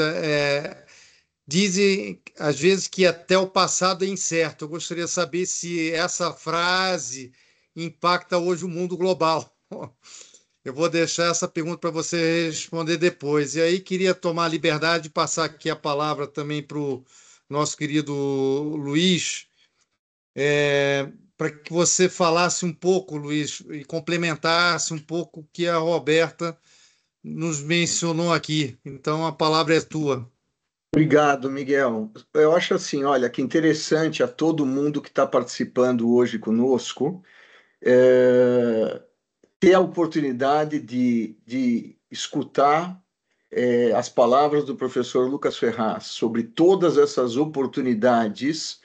dizem às vezes que até o passado é incerto. Eu gostaria de saber se essa frase impacta hoje o mundo global. Eu vou deixar essa pergunta para você responder depois. E aí queria tomar a liberdade de passar aqui a palavra também para o nosso querido Luiz, para que você falasse um pouco, Luiz, e complementasse um pouco o que a Roberta nos mencionou aqui. Então, a palavra é tua. Obrigado, Miguel. Eu acho assim, olha, que interessante a todo mundo que está participando hoje conosco ter a oportunidade de escutar as palavras do professor Lucas Ferraz sobre todas essas oportunidades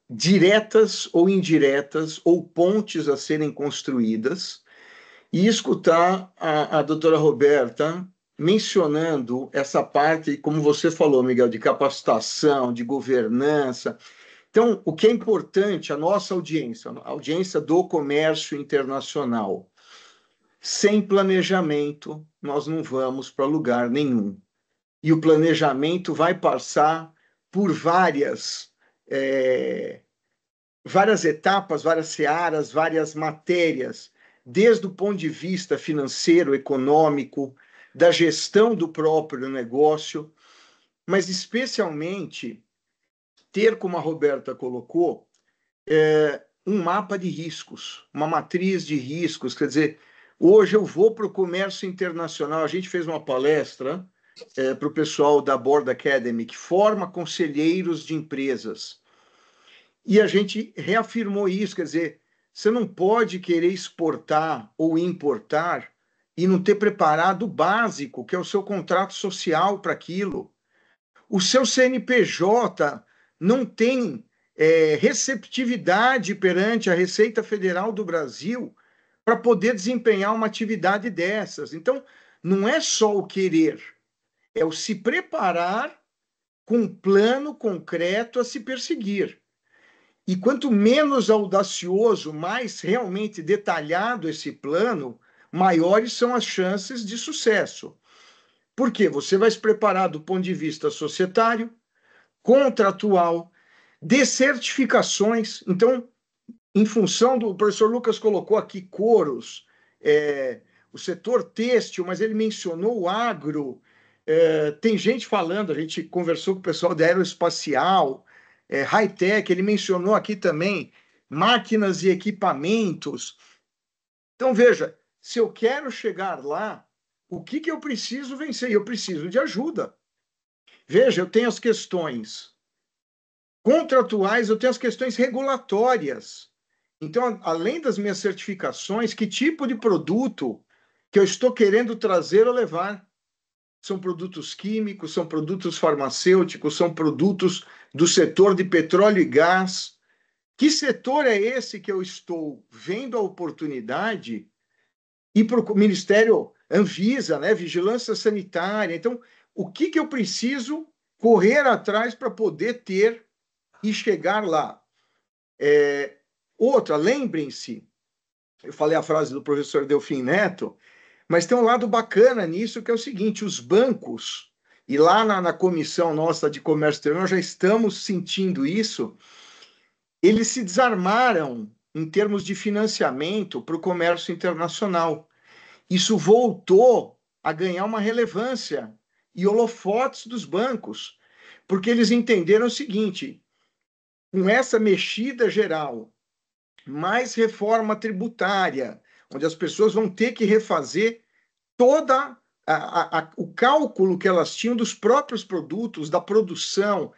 diretas ou indiretas, ou pontes a serem construídas, e escutar a doutora Roberta mencionando essa parte, como você falou, Miguel, de capacitação, de governança. Então, o que é importante, a nossa audiência, a audiência do comércio internacional, sem planejamento, nós não vamos para lugar nenhum. E o planejamento vai passar por várias etapas, várias searas, várias matérias, desde o ponto de vista financeiro, econômico, da gestão do próprio negócio, mas especialmente ter, como a Roberta colocou, um mapa de riscos, uma matriz de riscos. Quer dizer, hoje eu vou para o comércio internacional, a gente fez uma palestra para o pessoal da Board Academy, que forma conselheiros de empresas. E a gente reafirmou isso, quer dizer, você não pode querer exportar ou importar e não ter preparado o básico, que é o seu contrato social para aquilo. O seu CNPJ não tem receptividade perante a Receita Federal do Brasil para poder desempenhar uma atividade dessas. Então, não é só o querer, é o se preparar com um plano concreto a se perseguir. E quanto menos audacioso, mais realmente detalhado esse plano, maiores são as chances de sucesso. Por quê? Você vai se preparar do ponto de vista societário, contratual, de certificações. Então, em função do... O professor Lucas colocou aqui coros, o setor têxtil, mas ele mencionou o agro. Tem gente falando, a gente conversou com o pessoal da aeroespacial, high-tech, ele mencionou aqui também máquinas e equipamentos. Então, veja, se eu quero chegar lá, o que eu preciso vencer? Eu preciso de ajuda. Veja, eu tenho as questões contratuais, eu tenho as questões regulatórias. Então, além das minhas certificações, que tipo de produto que eu estou querendo trazer ou levar? São produtos químicos, são produtos farmacêuticos, são produtos do setor de petróleo e gás. Que setor é esse que eu estou vendo a oportunidade? E para o Ministério Anvisa, né, Vigilância Sanitária. Então, o que eu preciso correr atrás para poder ter e chegar lá? Outra, lembrem-se, eu falei a frase do professor Delfim Neto, mas tem um lado bacana nisso, que é o seguinte: os bancos, e lá na comissão nossa de comércio exterior, nós já estamos sentindo isso, eles se desarmaram em termos de financiamento para o comércio internacional. Isso voltou a ganhar uma relevância e holofotes dos bancos, porque eles entenderam o seguinte: com essa mexida geral, mais reforma tributária, onde as pessoas vão ter que refazer todo o cálculo que elas tinham dos próprios produtos, da produção.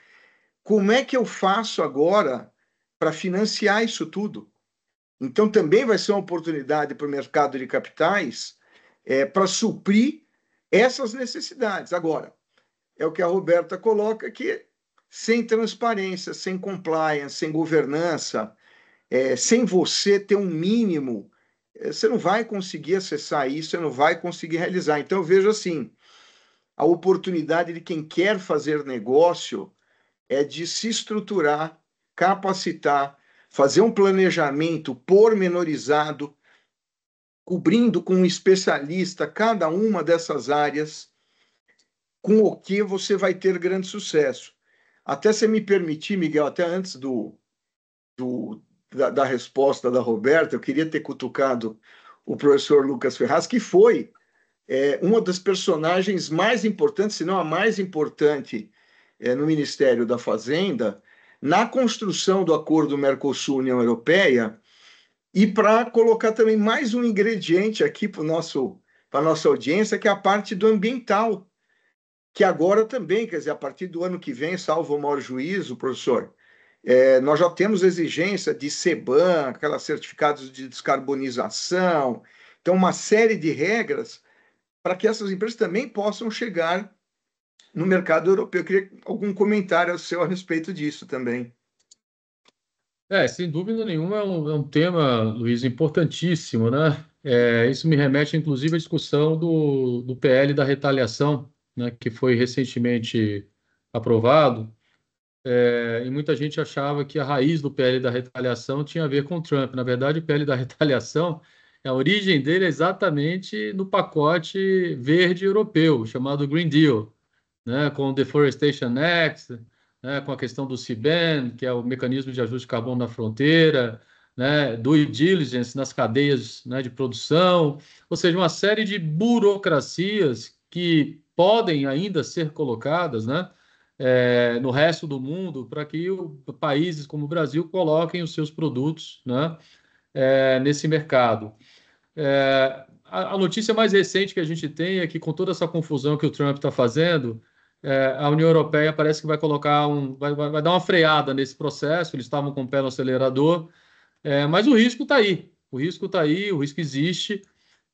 Como é que eu faço agora para financiar isso tudo? Então, também vai ser uma oportunidade para o mercado de capitais para suprir essas necessidades. Agora, é o que a Roberta coloca, que sem transparência, sem compliance, sem governança, sem você ter um mínimo, você não vai conseguir acessar isso, você não vai conseguir realizar. Então, eu vejo assim, a oportunidade de quem quer fazer negócio é de se estruturar, capacitar, fazer um planejamento pormenorizado, cobrindo com um especialista cada uma dessas áreas, com o que você vai ter grande sucesso. Até se me permitir, Miguel, até antes da resposta da Roberta, eu queria ter cutucado o professor Lucas Ferraz, que foi uma das personagens mais importantes, se não a mais importante, no Ministério da Fazenda, na construção do acordo Mercosul-União Europeia, e para colocar também mais um ingrediente aqui para a nossa audiência, que é a parte do ambiental, que agora também, quer dizer, a partir do ano que vem, salvo o maior juízo, professor, nós já temos exigência de CBAM, aquelas certificados de descarbonização, então uma série de regras para que essas empresas também possam chegar no mercado europeu. Eu queria algum comentário seu a respeito disso também. Sem dúvida nenhuma, é um tema, Luiz, importantíssimo, né? Isso me remete, inclusive, à discussão do PL da retaliação, né, que foi recentemente aprovado, e muita gente achava que a raiz do PL da retaliação tinha a ver com Trump. Na verdade, o PL da retaliação, a origem dele é exatamente no pacote verde europeu, chamado Green Deal, né, com o Deforestation Act, né, com a questão do CBAM, que é o mecanismo de ajuste de carbono na fronteira, né, due diligence nas cadeias, né, de produção, ou seja, uma série de burocracias que podem ainda ser colocadas, né, no resto do mundo para que países como o Brasil coloquem os seus produtos, né, nesse mercado. A notícia mais recente que a gente tem é que, com toda essa confusão que o Trump está fazendo, a União Europeia parece que vai colocar vai dar uma freada nesse processo. Eles estavam com o pé no acelerador, mas o risco está aí. O risco está aí, o risco existe.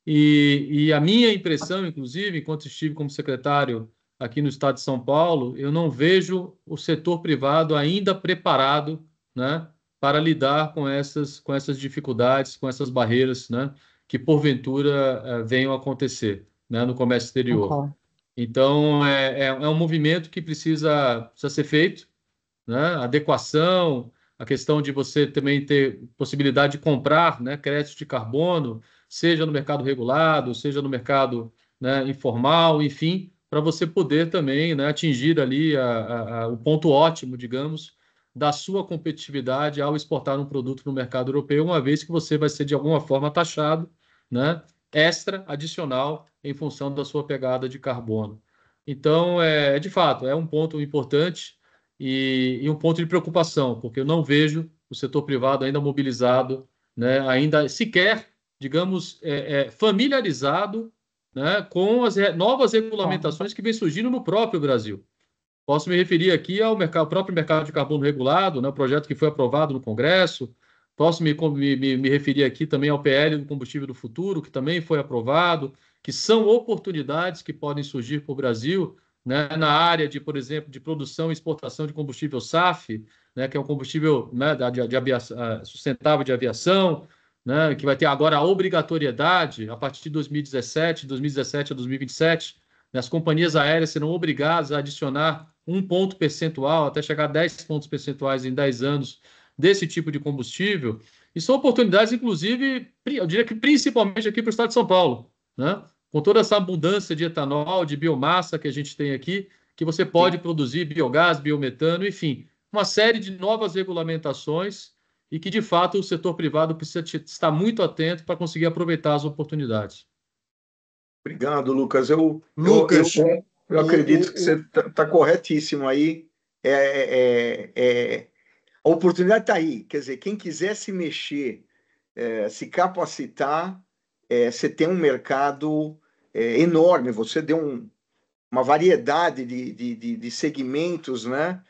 E a minha impressão, inclusive, enquanto estive como secretário aqui no estado de São Paulo, eu não vejo o setor privado ainda preparado, né, para lidar com essas dificuldades, com essas barreiras, né, que porventura venham a acontecer. né, no comércio exterior. Concordo. Então, é um movimento que precisa ser feito, né? Adequação, a questão de você também ter possibilidade de comprar, né, créditos de carbono, seja no mercado regulado, seja no mercado, né, informal, enfim, para você poder também, né, atingir ali o ponto ótimo, digamos, da sua competitividade ao exportar um produto no mercado europeu, uma vez que você vai ser de alguma forma taxado, né, extra, adicional, em função da sua pegada de carbono. Então, de fato, é um ponto importante e um ponto de preocupação, porque eu não vejo o setor privado ainda mobilizado, né, ainda sequer, digamos, familiarizado, né, com as novas regulamentações que vêm surgindo no próprio Brasil. Posso me referir aqui ao próprio mercado de carbono regulado, né, o projeto que foi aprovado no Congresso. Posso me referir aqui também ao PL do combustível do futuro, que também foi aprovado, que são oportunidades que podem surgir para o Brasil, né, na área de, por exemplo, de produção e exportação de combustível SAF, né, que é um combustível, né, sustentável de aviação, né, que vai ter agora a obrigatoriedade, a partir de 2017 a 2027, né, as companhias aéreas serão obrigadas a adicionar 1 ponto percentual, até chegar a 10 pontos percentuais em 10 anos desse tipo de combustível. E são oportunidades, inclusive, eu diria que principalmente aqui para o estado de São Paulo, né? Com toda essa abundância de etanol, de biomassa que a gente tem aqui, que você pode produzir biogás, biometano, enfim, uma série de novas regulamentações e que, de fato, o setor privado precisa estar muito atento para conseguir aproveitar as oportunidades. Obrigado, Lucas. Lucas, Eu acredito que você está corretíssimo aí. A oportunidade está aí. Quer dizer, quem quiser se mexer, se capacitar, você tem um mercado enorme. Você deu uma variedade de segmentos, né,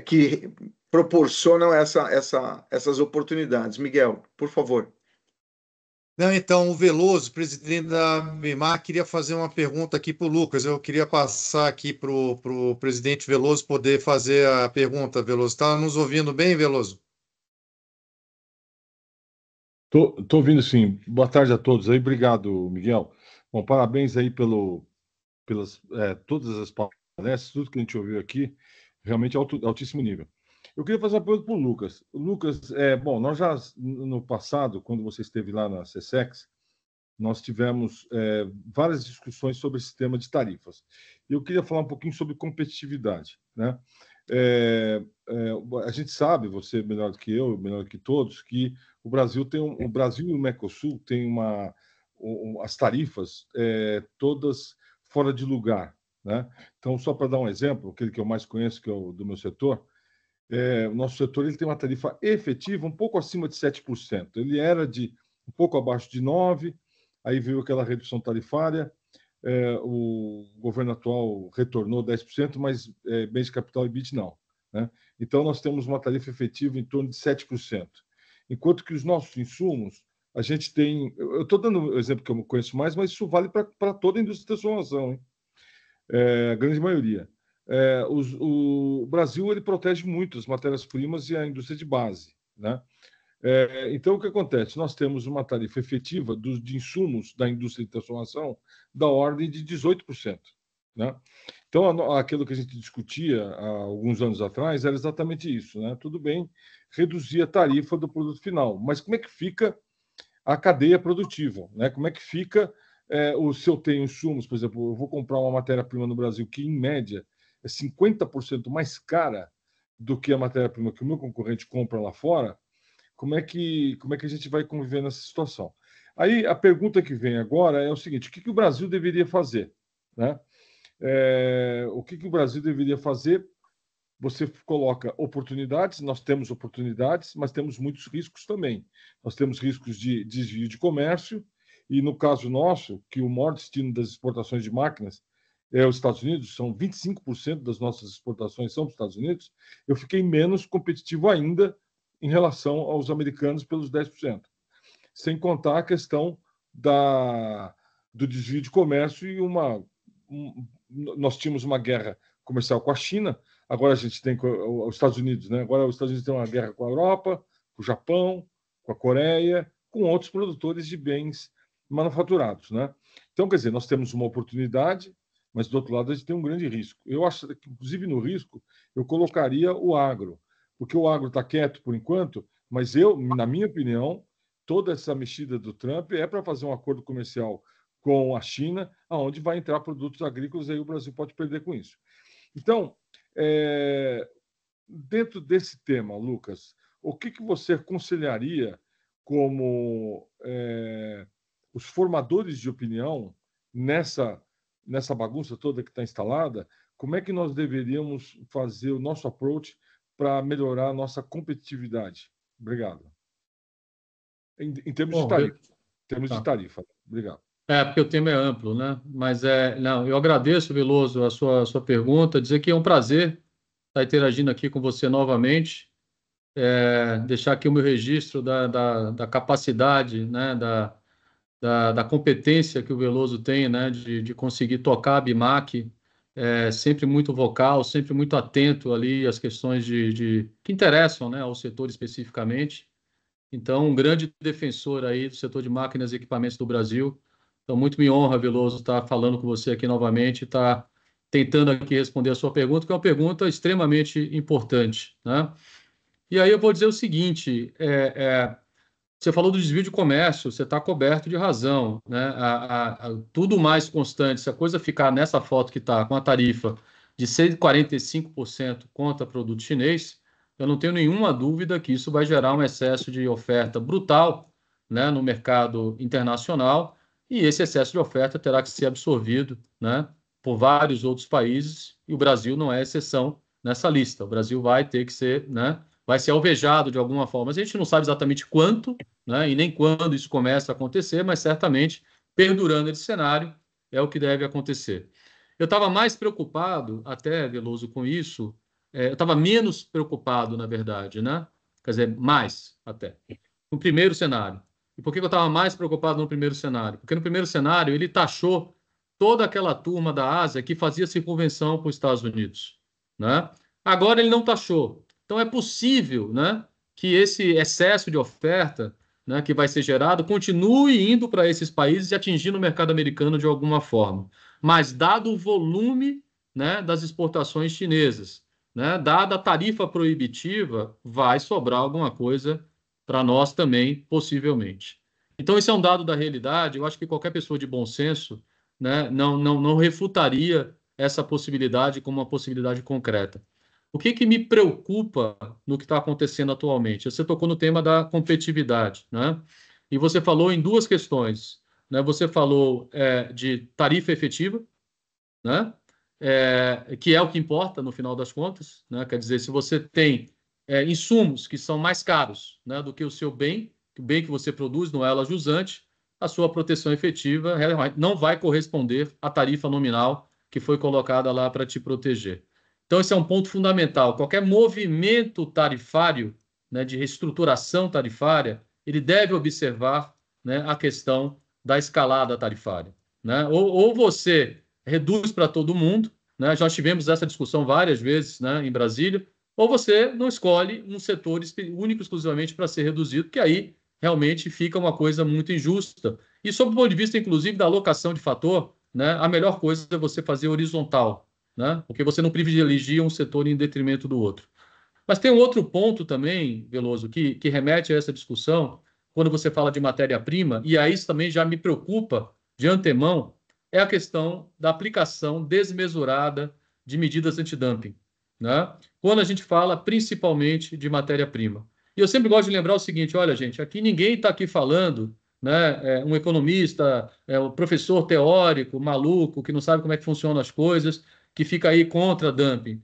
que proporcionam essas oportunidades. Miguel, por favor. não, então, o Veloso, presidente da Bimar, queria fazer uma pergunta aqui para o Lucas. Eu queria passar aqui para o presidente Veloso poder fazer a pergunta, Veloso. Está nos ouvindo bem, Veloso? Tô ouvindo sim. Boa tarde a todos aí. Obrigado, Miguel. Bom, parabéns aí pelas todas as palestras, tudo que a gente ouviu aqui, realmente altíssimo nível. Eu queria fazer uma pergunta para o Lucas. Lucas, bom, nós já no passado, quando você esteve lá na CSEX, nós tivemos várias discussões sobre esse sistema de tarifas. Eu queria falar um pouquinho sobre competitividade, né? A gente sabe, você melhor do que eu, melhor do que todos, que o Brasil e o Mercosul têm as tarifas todas fora de lugar, né? Então, só para dar um exemplo, aquele que eu mais conheço, que é o do meu setor, o nosso setor ele tem uma tarifa efetiva um pouco acima de 7%. Ele era de um pouco abaixo de 9%, aí veio aquela redução tarifária, o governo atual retornou 10%, mas bens de capital e EBIT não, né? Então, nós temos uma tarifa efetiva em torno de 7%. Enquanto que os nossos insumos, a gente tem... Eu estou dando o exemplo que eu conheço mais, mas isso vale para toda a indústria de transformação, hein? A grande maioria. O Brasil ele protege muito as matérias-primas e a indústria de base, né? Então, o que acontece? Nós temos uma tarifa efetiva de insumos da indústria de transformação da ordem de 18%, né? Então, aquilo que a gente discutia há alguns anos atrás era exatamente isso, né? Tudo bem, reduzir a tarifa do produto final, mas como é que fica a cadeia produtiva, né? Como é que fica se eu tenho insumos, por exemplo, eu vou comprar uma matéria-prima no Brasil que, em média, é 50% mais cara do que a matéria-prima que o meu concorrente compra lá fora, como é que a gente vai conviver nessa situação? Aí, a pergunta que vem agora é o seguinte, o que o Brasil deveria fazer, né? O que o Brasil deveria fazer? Você coloca oportunidades, nós temos oportunidades, mas temos muitos riscos também. Nós temos riscos de desvio de comércio, e no caso nosso, que o maior destino das exportações de máquinas é os Estados Unidos, são 25% das nossas exportações são dos Estados Unidos, eu fiquei menos competitivo ainda em relação aos americanos pelos 10%. Sem contar a questão do desvio de comércio e nós tínhamos uma guerra comercial com a China, agora a gente tem com os Estados Unidos, né? Agora os Estados Unidos têm uma guerra com a Europa, com o Japão, com a Coreia, com outros produtores de bens manufaturados, né? Então, quer dizer, nós temos uma oportunidade, mas do outro lado a gente tem um grande risco. Eu acho que, inclusive, no risco, eu colocaria o agro, porque o agro está quieto por enquanto, mas na minha opinião, toda essa mexida do Trump é para fazer um acordo comercial com a China, aonde vai entrar produtos agrícolas, e aí o Brasil pode perder com isso. Então, dentro desse tema, Lucas, o que você aconselharia como os formadores de opinião nessa bagunça toda que está instalada? Como é que nós deveríamos fazer o nosso approach para melhorar a nossa competitividade? Obrigado. Em termos de tarifa. Em termos de tarifa. Obrigado. Porque o tema é amplo, né? Mas não, eu agradeço, Veloso, a sua pergunta, dizer que é um prazer estar interagindo aqui com você novamente, deixar aqui o meu registro da capacidade, né? Da competência que o Veloso tem, né? De conseguir tocar a BIMAC, sempre muito vocal, sempre muito atento ali às questões que interessam, né? Ao setor especificamente. Então, um grande defensor aí do setor de máquinas e equipamentos do Brasil. Então, muito me honra, Veloso, estar falando com você aqui novamente, estar tentando aqui responder a sua pergunta, que é uma pergunta extremamente importante, né? E aí eu vou dizer o seguinte, você falou do desvio de comércio, você está coberto de razão, né? Tudo mais constante, se a coisa ficar nessa foto que está, com a tarifa de 145% contra produto chinês, eu não tenho nenhuma dúvida que isso vai gerar um excesso de oferta brutal, né, no mercado internacional, e esse excesso de oferta terá que ser absorvido, né, por vários outros países, e o Brasil não é exceção nessa lista. O Brasil vai ter que ser, né, vai ser alvejado de alguma forma. Mas a gente não sabe exatamente quanto, né, e nem quando isso começa a acontecer, mas certamente, perdurando esse cenário, é o que deve acontecer. Eu estava mais preocupado, até, Veloso, com isso, eu estava menos preocupado, na verdade, né? Quer dizer, mais até, no primeiro cenário. E por que eu estava mais preocupado no primeiro cenário? Porque no primeiro cenário ele taxou toda aquela turma da Ásia que fazia circunvenção para os Estados Unidos, né? Agora ele não taxou. Então é possível, né, que esse excesso de oferta, né, que vai ser gerado continue indo para esses países e atingindo o mercado americano de alguma forma. Mas dado o volume, né, das exportações chinesas, né, dada a tarifa proibitiva, vai sobrar alguma coisa para nós também, possivelmente. Então, esse é um dado da realidade. Eu acho que qualquer pessoa de bom senso, né, não refutaria essa possibilidade como uma possibilidade concreta. O que me preocupa no que está acontecendo atualmente? Você tocou no tema da competitividade, né? E você falou em duas questões, né? Você falou de tarifa efetiva, né? Que é o que importa no final das contas, né? Quer dizer, se você tem insumos que são mais caros, né, do que o seu bem, o bem que você produz, não é ela jusante, a sua proteção efetiva não vai corresponder à tarifa nominal que foi colocada lá para te proteger. Então, esse é um ponto fundamental. Qualquer movimento tarifário, né, de reestruturação tarifária, ele deve observar, né, a questão da escalada tarifária, né? Ou você reduz para todo mundo, né? Já tivemos essa discussão várias vezes, né, em Brasília, ou você não escolhe um setor único exclusivamente para ser reduzido, que aí realmente fica uma coisa muito injusta. E sob o ponto de vista, inclusive, da alocação de fator, né, a melhor coisa é você fazer horizontal, né, porque você não privilegia um setor em detrimento do outro. Mas tem um outro ponto também, Veloso, que remete a essa discussão, quando você fala de matéria-prima, e aí isso também já me preocupa de antemão, é a questão da aplicação desmesurada de medidas antidumping, né? Quando a gente fala principalmente de matéria-prima. E eu sempre gosto de lembrar o seguinte, olha, gente, aqui ninguém está aqui falando, né, um economista, um professor teórico, maluco, que não sabe como é que funcionam as coisas, que fica aí contra dumping.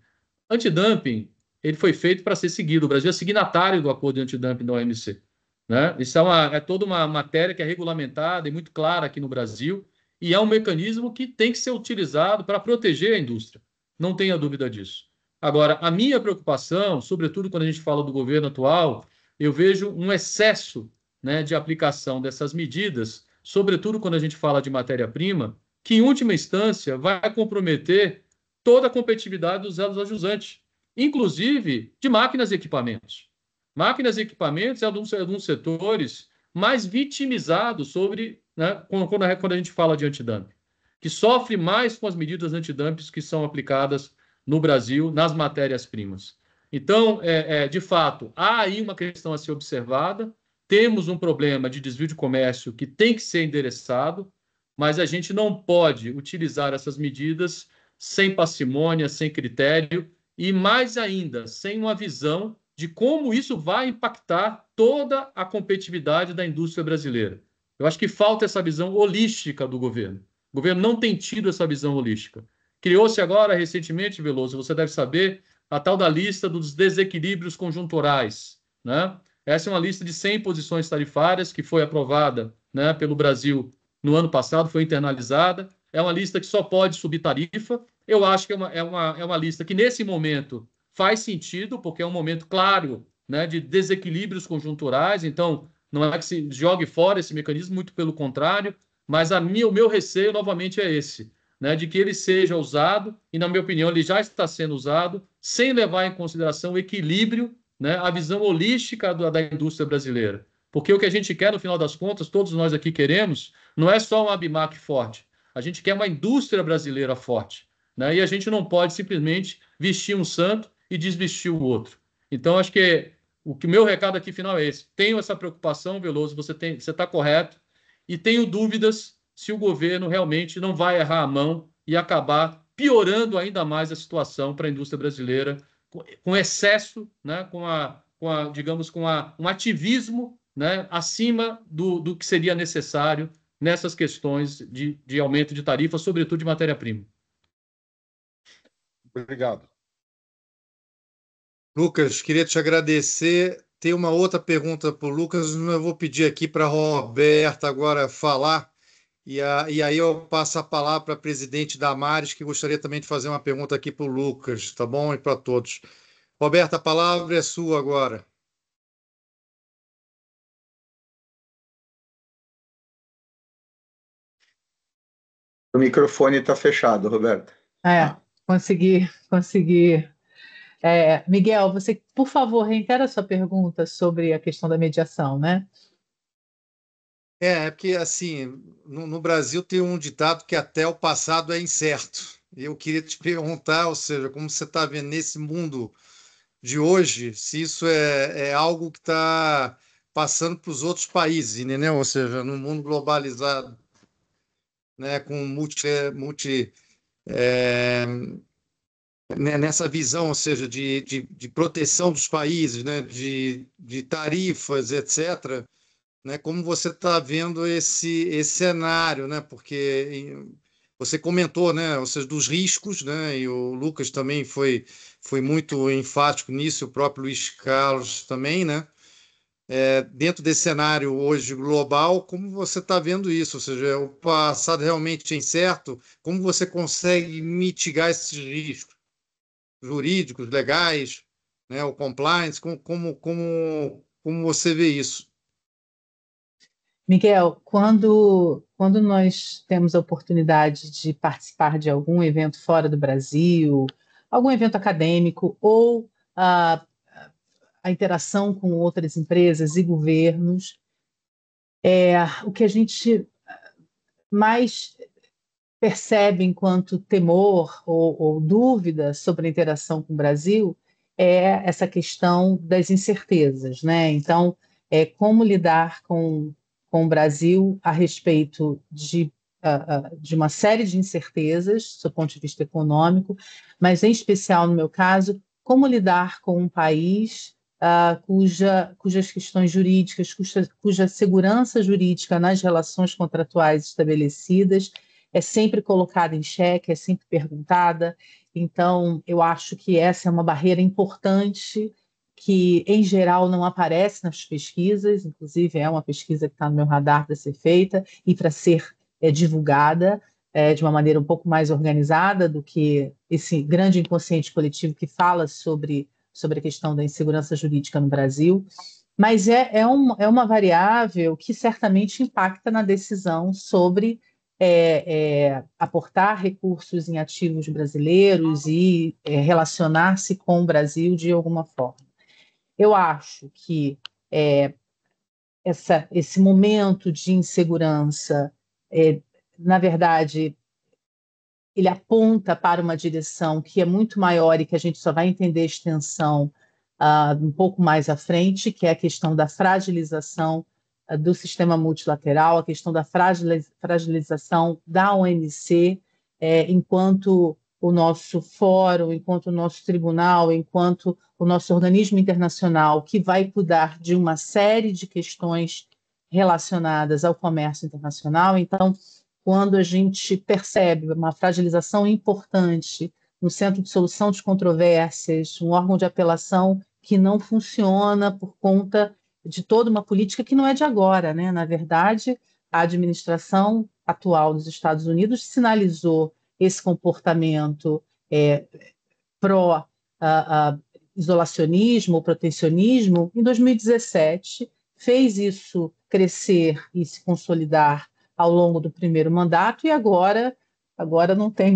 Antidumping, ele foi feito para ser seguido. O Brasil é signatário do acordo de antidumping da OMC, né? Isso é toda uma matéria que é regulamentada e muito clara aqui no Brasil, e é um mecanismo que tem que ser utilizado para proteger a indústria. Não tenha dúvida disso. Agora, a minha preocupação, sobretudo quando a gente fala do governo atual, eu vejo um excesso, né, de aplicação dessas medidas, sobretudo quando a gente fala de matéria-prima, que, em última instância, vai comprometer toda a competitividade dos elos ajusantes, inclusive de máquinas e equipamentos. Máquinas e equipamentos é um dos setores mais vitimizados sobre né, quando a gente fala de antidumping, que sofre mais com as medidas antidumping que são aplicadas no Brasil nas matérias-primas. Então, de fato, há aí uma questão a ser observada, temos um problema de desvio de comércio que tem que ser endereçado, mas a gente não pode utilizar essas medidas sem parcimônia, sem critério e, mais ainda, sem uma visão de como isso vai impactar toda a competitividade da indústria brasileira. Eu acho que falta essa visão holística do governo. O governo não tem tido essa visão holística. Criou-se agora, recentemente, Veloso, você deve saber, a tal da lista dos desequilíbrios conjunturais, né? Essa é uma lista de 100 posições tarifárias que foi aprovada, né, pelo Brasil no ano passado, foi internalizada. É uma lista que só pode subir tarifa. Eu acho que é uma lista que, nesse momento, faz sentido, porque é um momento claro, né, de desequilíbrios conjunturais. Então, não é que se jogue fora esse mecanismo, muito pelo contrário, mas o meu receio, novamente, é esse, né, de que ele seja usado, e, na minha opinião, ele já está sendo usado, sem levar em consideração o equilíbrio, né, a visão holística da indústria brasileira. Porque o que a gente quer, no final das contas, todos nós aqui queremos, não é só uma ABIMAQ forte, a gente quer uma indústria brasileira forte, né, e a gente não pode simplesmente vestir um santo e desvestir o outro. Então, acho que o meu recado aqui final é esse. Tenho essa preocupação, Veloso, você está correto, e tenho dúvidas se o governo realmente não vai errar a mão e acabar piorando ainda mais a situação para a indústria brasileira, com excesso, né, digamos, um ativismo, né, acima do que seria necessário nessas questões de aumento de tarifa, sobretudo de matéria-prima. Obrigado. Lucas, queria te agradecer. Tem uma outra pergunta para o Lucas, mas eu vou pedir aqui para a Roberta agora falar, e aí eu passo a palavra para a presidente Damares, que gostaria também de fazer uma pergunta aqui para o Lucas, tá bom? E para todos. Roberta, a palavra é sua agora. O microfone está fechado, Roberta. Consegui. Miguel, você, por favor, reitera a sua pergunta sobre a questão da mediação, né? Porque, assim, no Brasil tem um ditado que até o passado é incerto. Eu queria te perguntar, ou seja, como você está vendo nesse mundo de hoje, se isso é algo que está passando para os outros países, entendeu? Ou seja, no mundo globalizado, né, com é, nessa visão, ou seja, de proteção dos países, né, de tarifas, etc., né, como você está vendo esse cenário, né, porque você comentou, né, ou seja, dos riscos, né, e o Lucas também foi muito enfático nisso, o próprio Luiz Carlos também, né, dentro desse cenário hoje global, como você está vendo isso? Ou seja, o passado realmente é incerto, como você consegue mitigar esses riscos jurídicos, legais, né, o compliance, como você vê isso? Miguel, quando nós temos a oportunidade de participar de algum evento fora do Brasil, algum evento acadêmico ou a interação com outras empresas e governos, o que a gente mais percebe enquanto temor ou dúvida sobre a interação com o Brasil é essa questão das incertezas, né? Então, como lidar com o Brasil a respeito de uma série de incertezas, do ponto de vista econômico, mas, em especial, no meu caso, como lidar com um país cujas questões jurídicas, cuja segurança jurídica nas relações contratuais estabelecidas é sempre colocada em xeque, é sempre perguntada. Então, eu acho que essa é uma barreira importante que, em geral, não aparece nas pesquisas, inclusive é uma pesquisa que está no meu radar para ser feita e para ser divulgada de uma maneira um pouco mais organizada do que esse grande inconsciente coletivo que fala sobre a questão da insegurança jurídica no Brasil. Mas é uma variável que certamente impacta na decisão sobre aportar recursos em ativos brasileiros e relacionar-se com o Brasil de alguma forma. Eu acho que esse momento de insegurança, na verdade, ele aponta para uma direção que é muito maior e que a gente só vai entender a extensão um pouco mais à frente, que é a questão da fragilização do sistema multilateral, a questão da fragilização da OMC, enquanto o nosso fórum, enquanto o nosso tribunal, enquanto o nosso organismo internacional, que vai cuidar de uma série de questões relacionadas ao comércio internacional. Então, quando a gente percebe uma fragilização importante no Centro de Solução de Controvérsias, um órgão de apelação que não funciona por conta de toda uma política que não é de agora, né? Na verdade, a administração atual dos Estados Unidos sinalizou esse comportamento pró-isolacionismo ou protecionismo em 2017, fez isso crescer e se consolidar ao longo do primeiro mandato, e agora não tem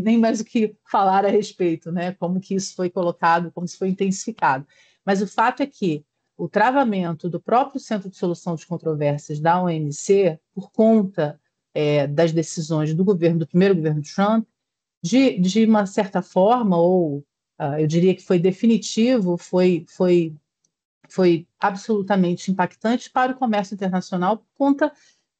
nem mais o que falar a respeito, né? Como que isso foi colocado, como isso foi intensificado. Mas o fato é que o travamento do próprio Centro de Solução de Controvérsias da OMC, por conta das decisões do primeiro governo Trump, de uma certa forma, ou eu diria que foi definitivo, foi absolutamente impactante para o comércio internacional por conta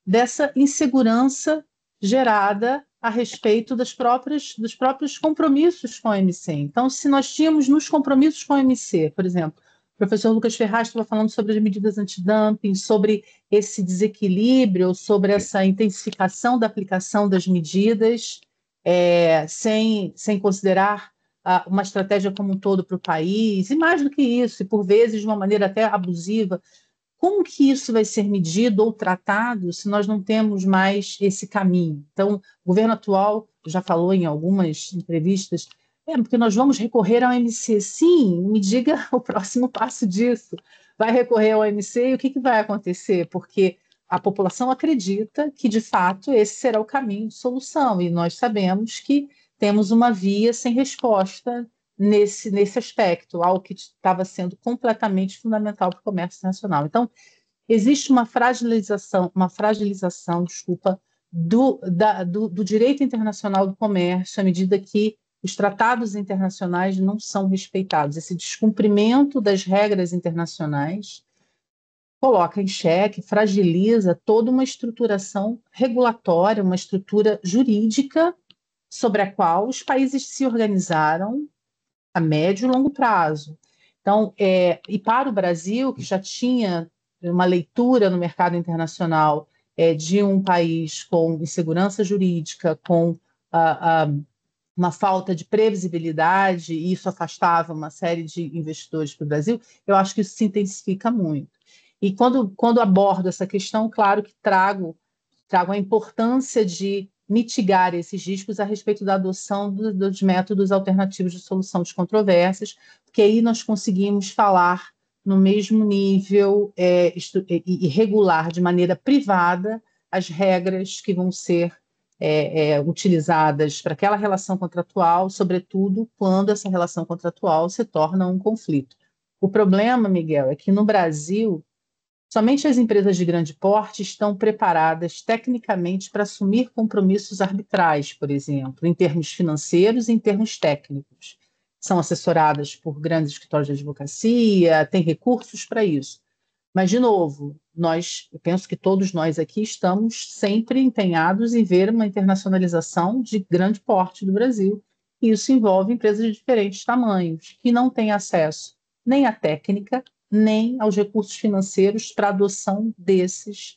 dessa insegurança gerada a respeito dos próprios compromissos com a OMC. Então, se nós tínhamos nos compromissos com a OMC, por exemplo, o professor Lucas Ferraz estava falando sobre as medidas antidumping, sobre esse desequilíbrio, sobre essa intensificação da aplicação das medidas, sem considerar uma estratégia como um todo para o país, e mais do que isso, e por vezes de uma maneira até abusiva. Como que isso vai ser medido ou tratado se nós não temos mais esse caminho? Então, o governo atual já falou em algumas entrevistas, porque nós vamos recorrer ao OMC. Sim, me diga o próximo passo disso. Vai recorrer ao OMC e o que vai acontecer? Porque a população acredita que, de fato, esse será o caminho de solução, e nós sabemos que temos uma via sem resposta nesse aspecto, algo que estava sendo completamente fundamental para o comércio internacional. Então, existe uma fragilização, desculpa, do direito internacional do comércio à medida que os tratados internacionais não são respeitados. Esse descumprimento das regras internacionais coloca em xeque, fragiliza toda uma estruturação regulatória, uma estrutura jurídica sobre a qual os países se organizaram a médio e longo prazo. Então, e para o Brasil, que já tinha uma leitura no mercado internacional de um país com insegurança jurídica, com uma falta de previsibilidade, e isso afastava uma série de investidores para o Brasil, eu acho que isso se intensifica muito. E quando abordo essa questão, claro que trago a importância de mitigar esses riscos a respeito da adoção dos métodos alternativos de solução de controvérsias, porque aí nós conseguimos falar no mesmo nível e regular de maneira privada as regras que vão ser utilizadas para aquela relação contratual, sobretudo quando essa relação contratual se torna um conflito. O problema, Miguel, é que no Brasil somente as empresas de grande porte estão preparadas tecnicamente para assumir compromissos arbitrais, por exemplo, em termos financeiros e em termos técnicos. São assessoradas por grandes escritórios de advocacia, têm recursos para isso. Mas, de novo, eu penso que todos nós aqui estamos sempre empenhados em ver uma internacionalização de grande porte do Brasil. E isso envolve empresas de diferentes tamanhos, que não têm acesso nem à técnica, nem aos recursos financeiros para a adoção desses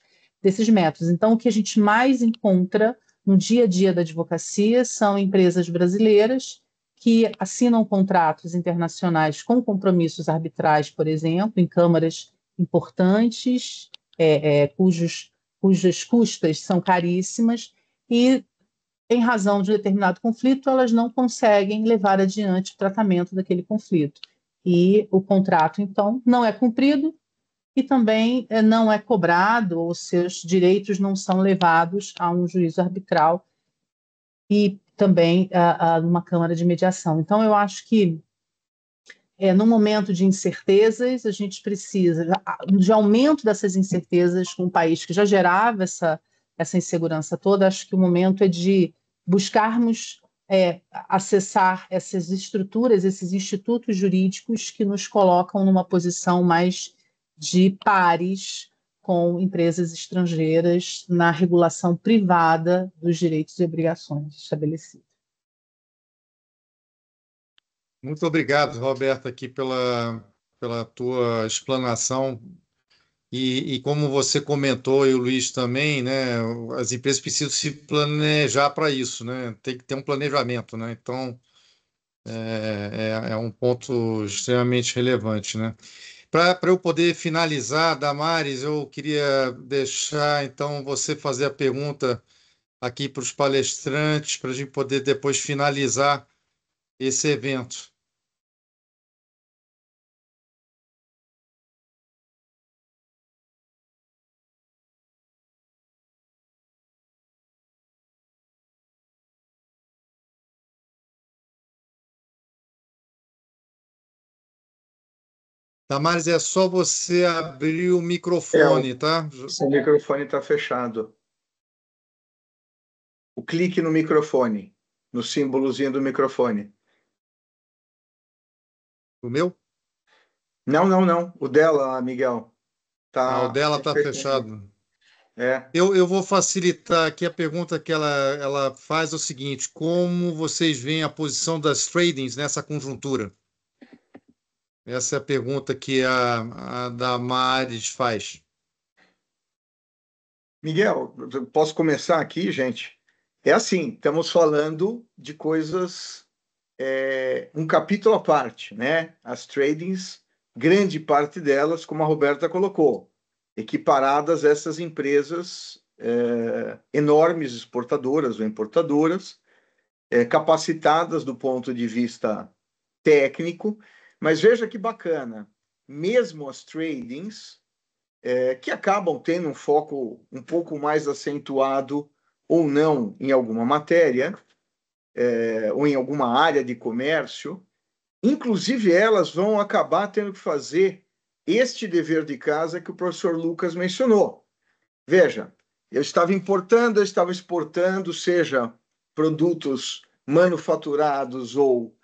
métodos. Então, o que a gente mais encontra no dia a dia da advocacia são empresas brasileiras que assinam contratos internacionais com compromissos arbitrais, por exemplo, em câmaras importantes, cujas custas são caríssimas, e, em razão de um determinado conflito, elas não conseguem levar adiante o tratamento daquele conflito. E o contrato, então, não é cumprido e também não é cobrado, ou seus direitos não são levados a um juízo arbitral e também a uma câmara de mediação. Então, eu acho que no momento de incertezas, a gente precisa de aumento dessas incertezas com um país que já gerava essa insegurança toda. Acho que o momento é de buscarmos acessar essas estruturas, esses institutos jurídicos que nos colocam numa posição mais de pares com empresas estrangeiras na regulação privada dos direitos e obrigações estabelecidos. Muito obrigado, Roberto, aqui pela tua explanação. E como você comentou, e o Luiz também, né, as empresas precisam se planejar para isso, né? Tem que ter um planejamento, né? Então, é um ponto extremamente relevante, né? Para eu poder finalizar, Damares, eu queria deixar, então, você fazer a pergunta aqui para os palestrantes, para a gente poder depois finalizar esse evento. Damares, é só você abrir o microfone, tá? Seu microfone está fechado. O clique no microfone, no símbolozinho do microfone. O meu? Não. O dela, Miguel. O dela está fechado. Eu vou facilitar aqui a pergunta que ela faz, é o seguinte: como vocês veem a posição das tradings nessa conjuntura? Essa é a pergunta que a Damares faz. Miguel, posso começar aqui, gente? É assim, estamos falando de coisas, um capítulo à parte, né? As tradings, grande parte delas, como a Roberta colocou, equiparadas a essas empresas enormes exportadoras ou importadoras, capacitadas do ponto de vista técnico, mas veja que bacana, mesmo as tradings, que acabam tendo um foco um pouco mais acentuado ou não em alguma matéria, ou em alguma área de comércio, inclusive elas vão acabar tendo que fazer este dever de casa que o professor Lucas mencionou. Veja, eu estava importando, eu estava exportando, seja produtos manufaturados ou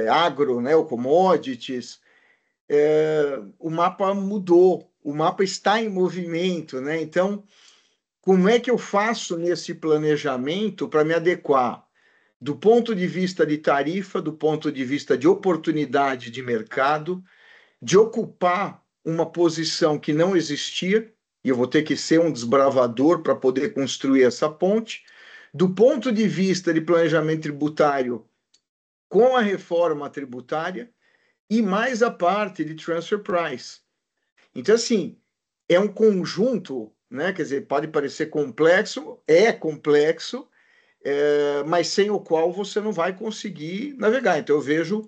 agro, né, ou commodities, o mapa mudou, o mapa está em movimento, né? Então, como é que eu faço nesse planejamento para me adequar do ponto de vista de tarifa, do ponto de vista de oportunidade de mercado, de ocupar uma posição que não existia, e eu vou ter que ser um desbravador para poder construir essa ponte, do ponto de vista de planejamento tributário com a reforma tributária, e mais a parte de transfer price. Então, assim, é um conjunto, né? Quer dizer, pode parecer complexo, é complexo, mas sem o qual você não vai conseguir navegar. Então, eu vejo,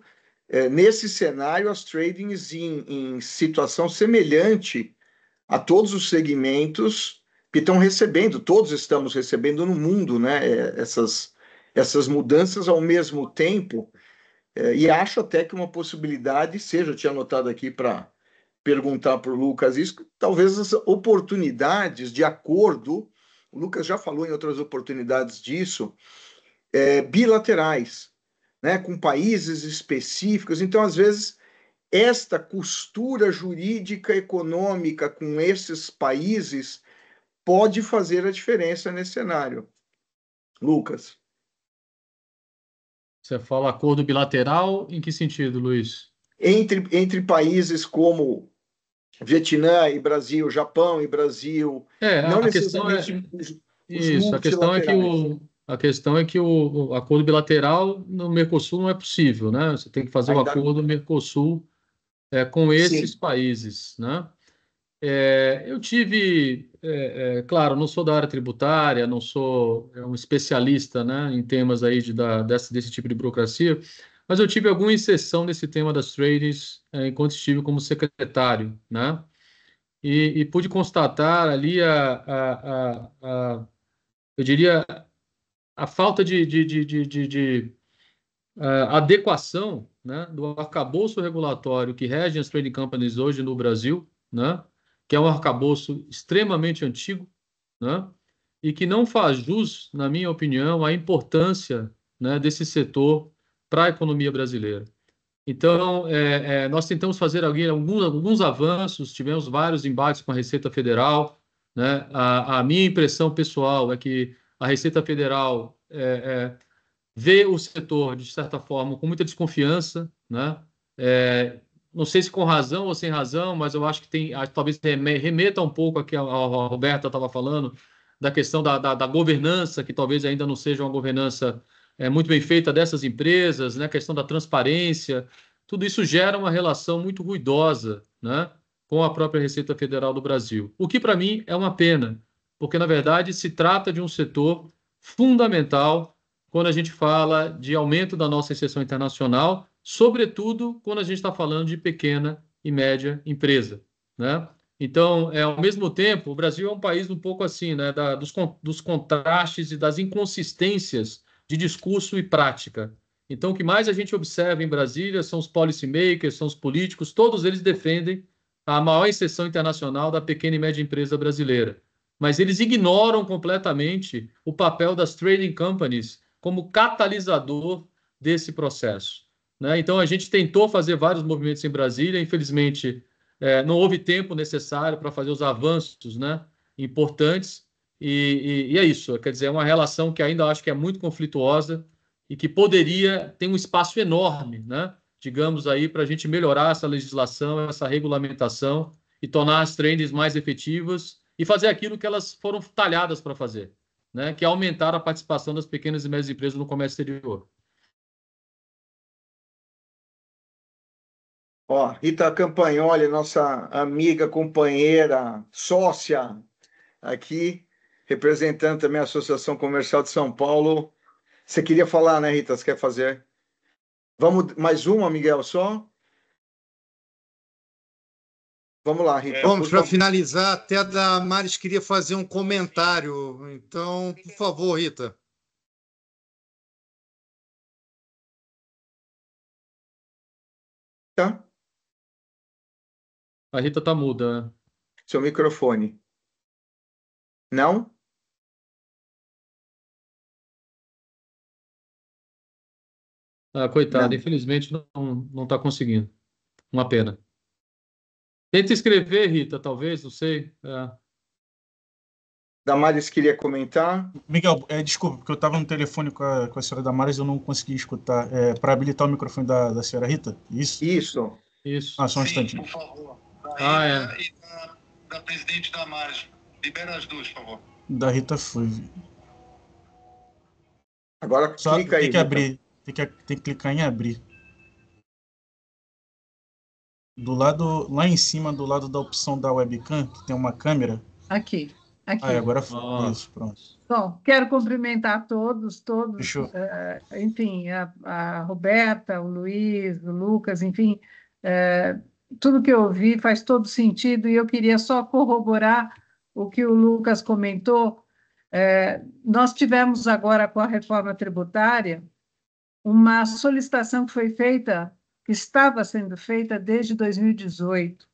nesse cenário, as tradings em situação semelhante a todos os segmentos que estão recebendo, todos estamos recebendo no mundo, né? Essas mudanças ao mesmo tempo. E acho até que uma possibilidade seja, eu tinha anotado aqui para perguntar para o Lucas isso, talvez as oportunidades de acordo, o Lucas já falou em outras oportunidades disso, bilaterais, né, com países específicos. Então, às vezes, esta costura jurídica econômica com esses países pode fazer a diferença nesse cenário. Lucas. Você fala acordo bilateral, em que sentido, Luiz? Entre países como Vietnã e Brasil, Japão e Brasil, não necessariamente os multilaterais. A questão é que o acordo bilateral no Mercosul não é possível, né? Você tem que fazer o acordo Mercosul com esses países, né? Eu tive, claro, não sou da área tributária, não sou um especialista, né, em temas aí desse tipo de burocracia, mas eu tive alguma inserção nesse tema das trades enquanto estive como secretário, né? E pude constatar ali eu diria, a falta de adequação, né, do arcabouço regulatório que rege as trading companies hoje no Brasil, né, que é um arcabouço extremamente antigo, né, e que não faz jus, na minha opinião, à importância, né, desse setor para a economia brasileira. Então, nós tentamos fazer alguns avanços, tivemos vários embates com a Receita Federal, né? A minha impressão pessoal é que a Receita Federal vê o setor, de certa forma, com muita desconfiança, né? Não sei se com razão ou sem razão, mas eu acho que talvez remeta um pouco aqui a Roberta estava falando, da questão da governança, que talvez ainda não seja uma governança muito bem feita dessas empresas, né? A questão da transparência, tudo isso gera uma relação muito ruidosa, né? Com a própria Receita Federal do Brasil. O que, para mim, é uma pena, porque, na verdade, se trata de um setor fundamental quando a gente fala de aumento da nossa inserção internacional, sobretudo quando a gente está falando de pequena e média empresa, né? Então, ao mesmo tempo, o Brasil é um país um pouco assim, né, dos contrastes e das inconsistências de discurso e prática. Então, o que mais a gente observa em Brasília são os policymakers, são os políticos, todos eles defendem a maior inserção internacional da pequena e média empresa brasileira. Mas eles ignoram completamente o papel das trading companies como catalisador desse processo, né? Então, a gente tentou fazer vários movimentos em Brasília, infelizmente, não houve tempo necessário para fazer os avanços, né, importantes, e é isso, quer dizer, é uma relação que ainda acho que é muito conflituosa e que poderia ter um espaço enorme, né, digamos aí, para a gente melhorar essa legislação, essa regulamentação e tornar as trends mais efetivas e fazer aquilo que elas foram talhadas para fazer, né, que é aumentar a participação das pequenas e médias empresas no comércio exterior. Ó, Rita Campagnoli, nossa amiga, companheira, sócia aqui, representando também a Associação Comercial de São Paulo. Você queria falar, né, Rita? Você quer fazer? Vamos, mais uma, Miguel, só? Vamos lá, Rita. Vamos, para finalizar, até a Damares queria fazer um comentário. Então, por favor, Rita. Tá? A Rita está muda, né? Seu microfone. Não? Coitada, Não. infelizmente não está conseguindo. Uma pena. Tenta escrever, Rita, talvez, não sei. Damares queria comentar. Miguel, desculpa, porque eu estava no telefone com a senhora Damares e eu não consegui escutar. Para habilitar o microfone da senhora Rita? Isso? Isso. Só um instantinho. Por favor. E da presidente Damares. Libera as duas, por favor. Da Rita foi. Agora Só clica aí. Tem que abrir. Tem que clicar em abrir. Lá em cima, do lado da opção da webcam, que tem uma câmera. Aqui. Agora foi. Isso, pronto. Bom, quero cumprimentar todos. Fechou. Enfim, a Roberta, o Luiz, o Lucas, enfim, tudo que eu ouvi faz todo sentido, e eu queria só corroborar o que o Lucas comentou. Nós tivemos agora, com a reforma tributária, uma solicitação que foi feita, que estava sendo feita desde 2018,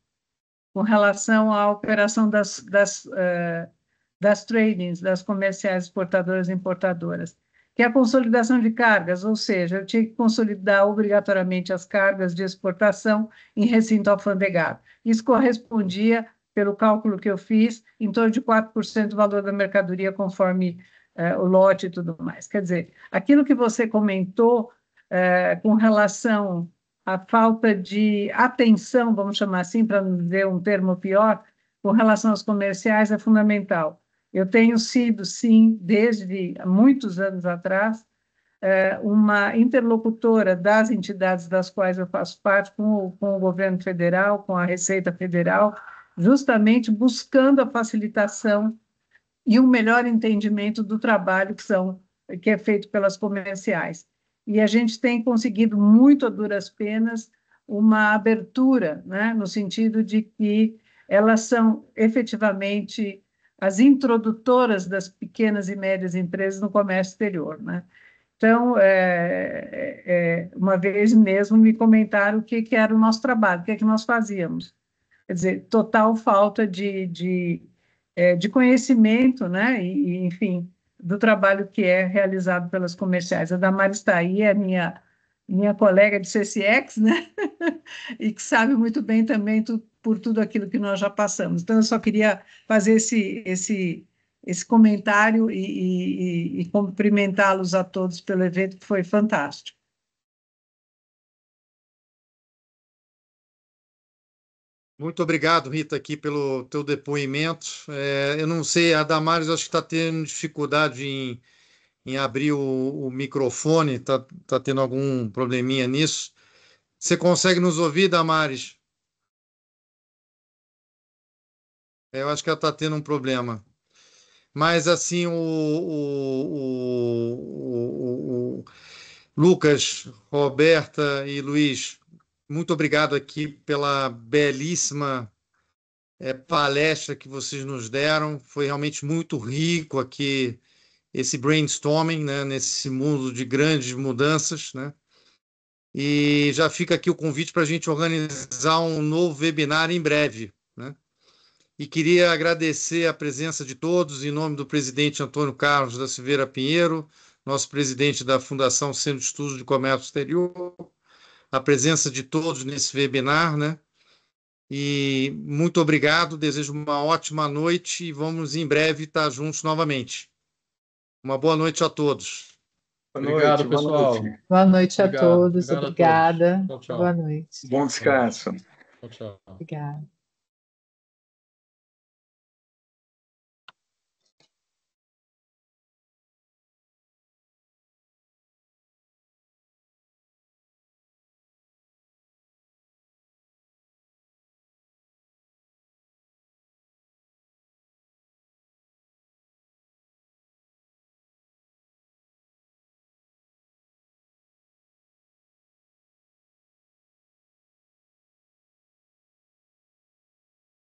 com relação à operação das tradings, das comerciais exportadoras e importadoras, que é a consolidação de cargas, ou seja, eu tinha que consolidar obrigatoriamente as cargas de exportação em recinto alfandegado. Isso correspondia, pelo cálculo que eu fiz, em torno de 4% do valor da mercadoria, conforme o lote e tudo mais. Quer dizer, aquilo que você comentou com relação à falta de atenção, vamos chamar assim, para não dizer um termo pior, com relação aos comerciais, é fundamental. Eu tenho sido, sim, desde muitos anos atrás, uma interlocutora das entidades das quais eu faço parte, com o governo federal, com a Receita Federal, justamente buscando a facilitação e um melhor entendimento do trabalho que é feito pelas comerciais. E a gente tem conseguido, muito a duras penas, uma abertura, né, no sentido de que elas são efetivamente as introdutoras das pequenas e médias empresas no comércio exterior, né? Então, uma vez mesmo me comentaram o que era o nosso trabalho, o que é que nós fazíamos. Quer dizer, total falta de conhecimento, né? E, enfim, do trabalho que é realizado pelas comerciais. A Damares está aí, é minha colega de CCX, né? E que sabe muito bem também por tudo aquilo que nós já passamos. Então, eu só queria fazer esse comentário e cumprimentá-los a todos pelo evento, que foi fantástico. Muito obrigado, Rita, aqui pelo teu depoimento. Eu não sei, a Damares acho que está tendo dificuldade em abrir o microfone, está tendo algum probleminha nisso. Você consegue nos ouvir, Damares? Eu acho que ela está tendo um problema. Mas, assim, o Lucas, Roberta e Luiz, muito obrigado aqui pela belíssima palestra que vocês nos deram. Foi realmente muito rico aqui esse brainstorming, né, nesse mundo de grandes mudanças, né? E já fica aqui o convite para a gente organizar um novo webinar em breve, né? E queria agradecer a presença de todos, em nome do presidente Antônio Carlos da Silveira Pinheiro, nosso presidente da Fundação Centro de Estudos de Comércio Exterior, a presença de todos nesse webinar, né? E muito obrigado, desejo uma ótima noite e vamos em breve estar juntos novamente. Uma boa noite a todos. Obrigado, pessoal. Boa noite a Obrigado. todos. Obrigado a Obrigada. todos. Tchau, tchau. Boa noite. Bom descanso. Tchau, tchau. Obrigada.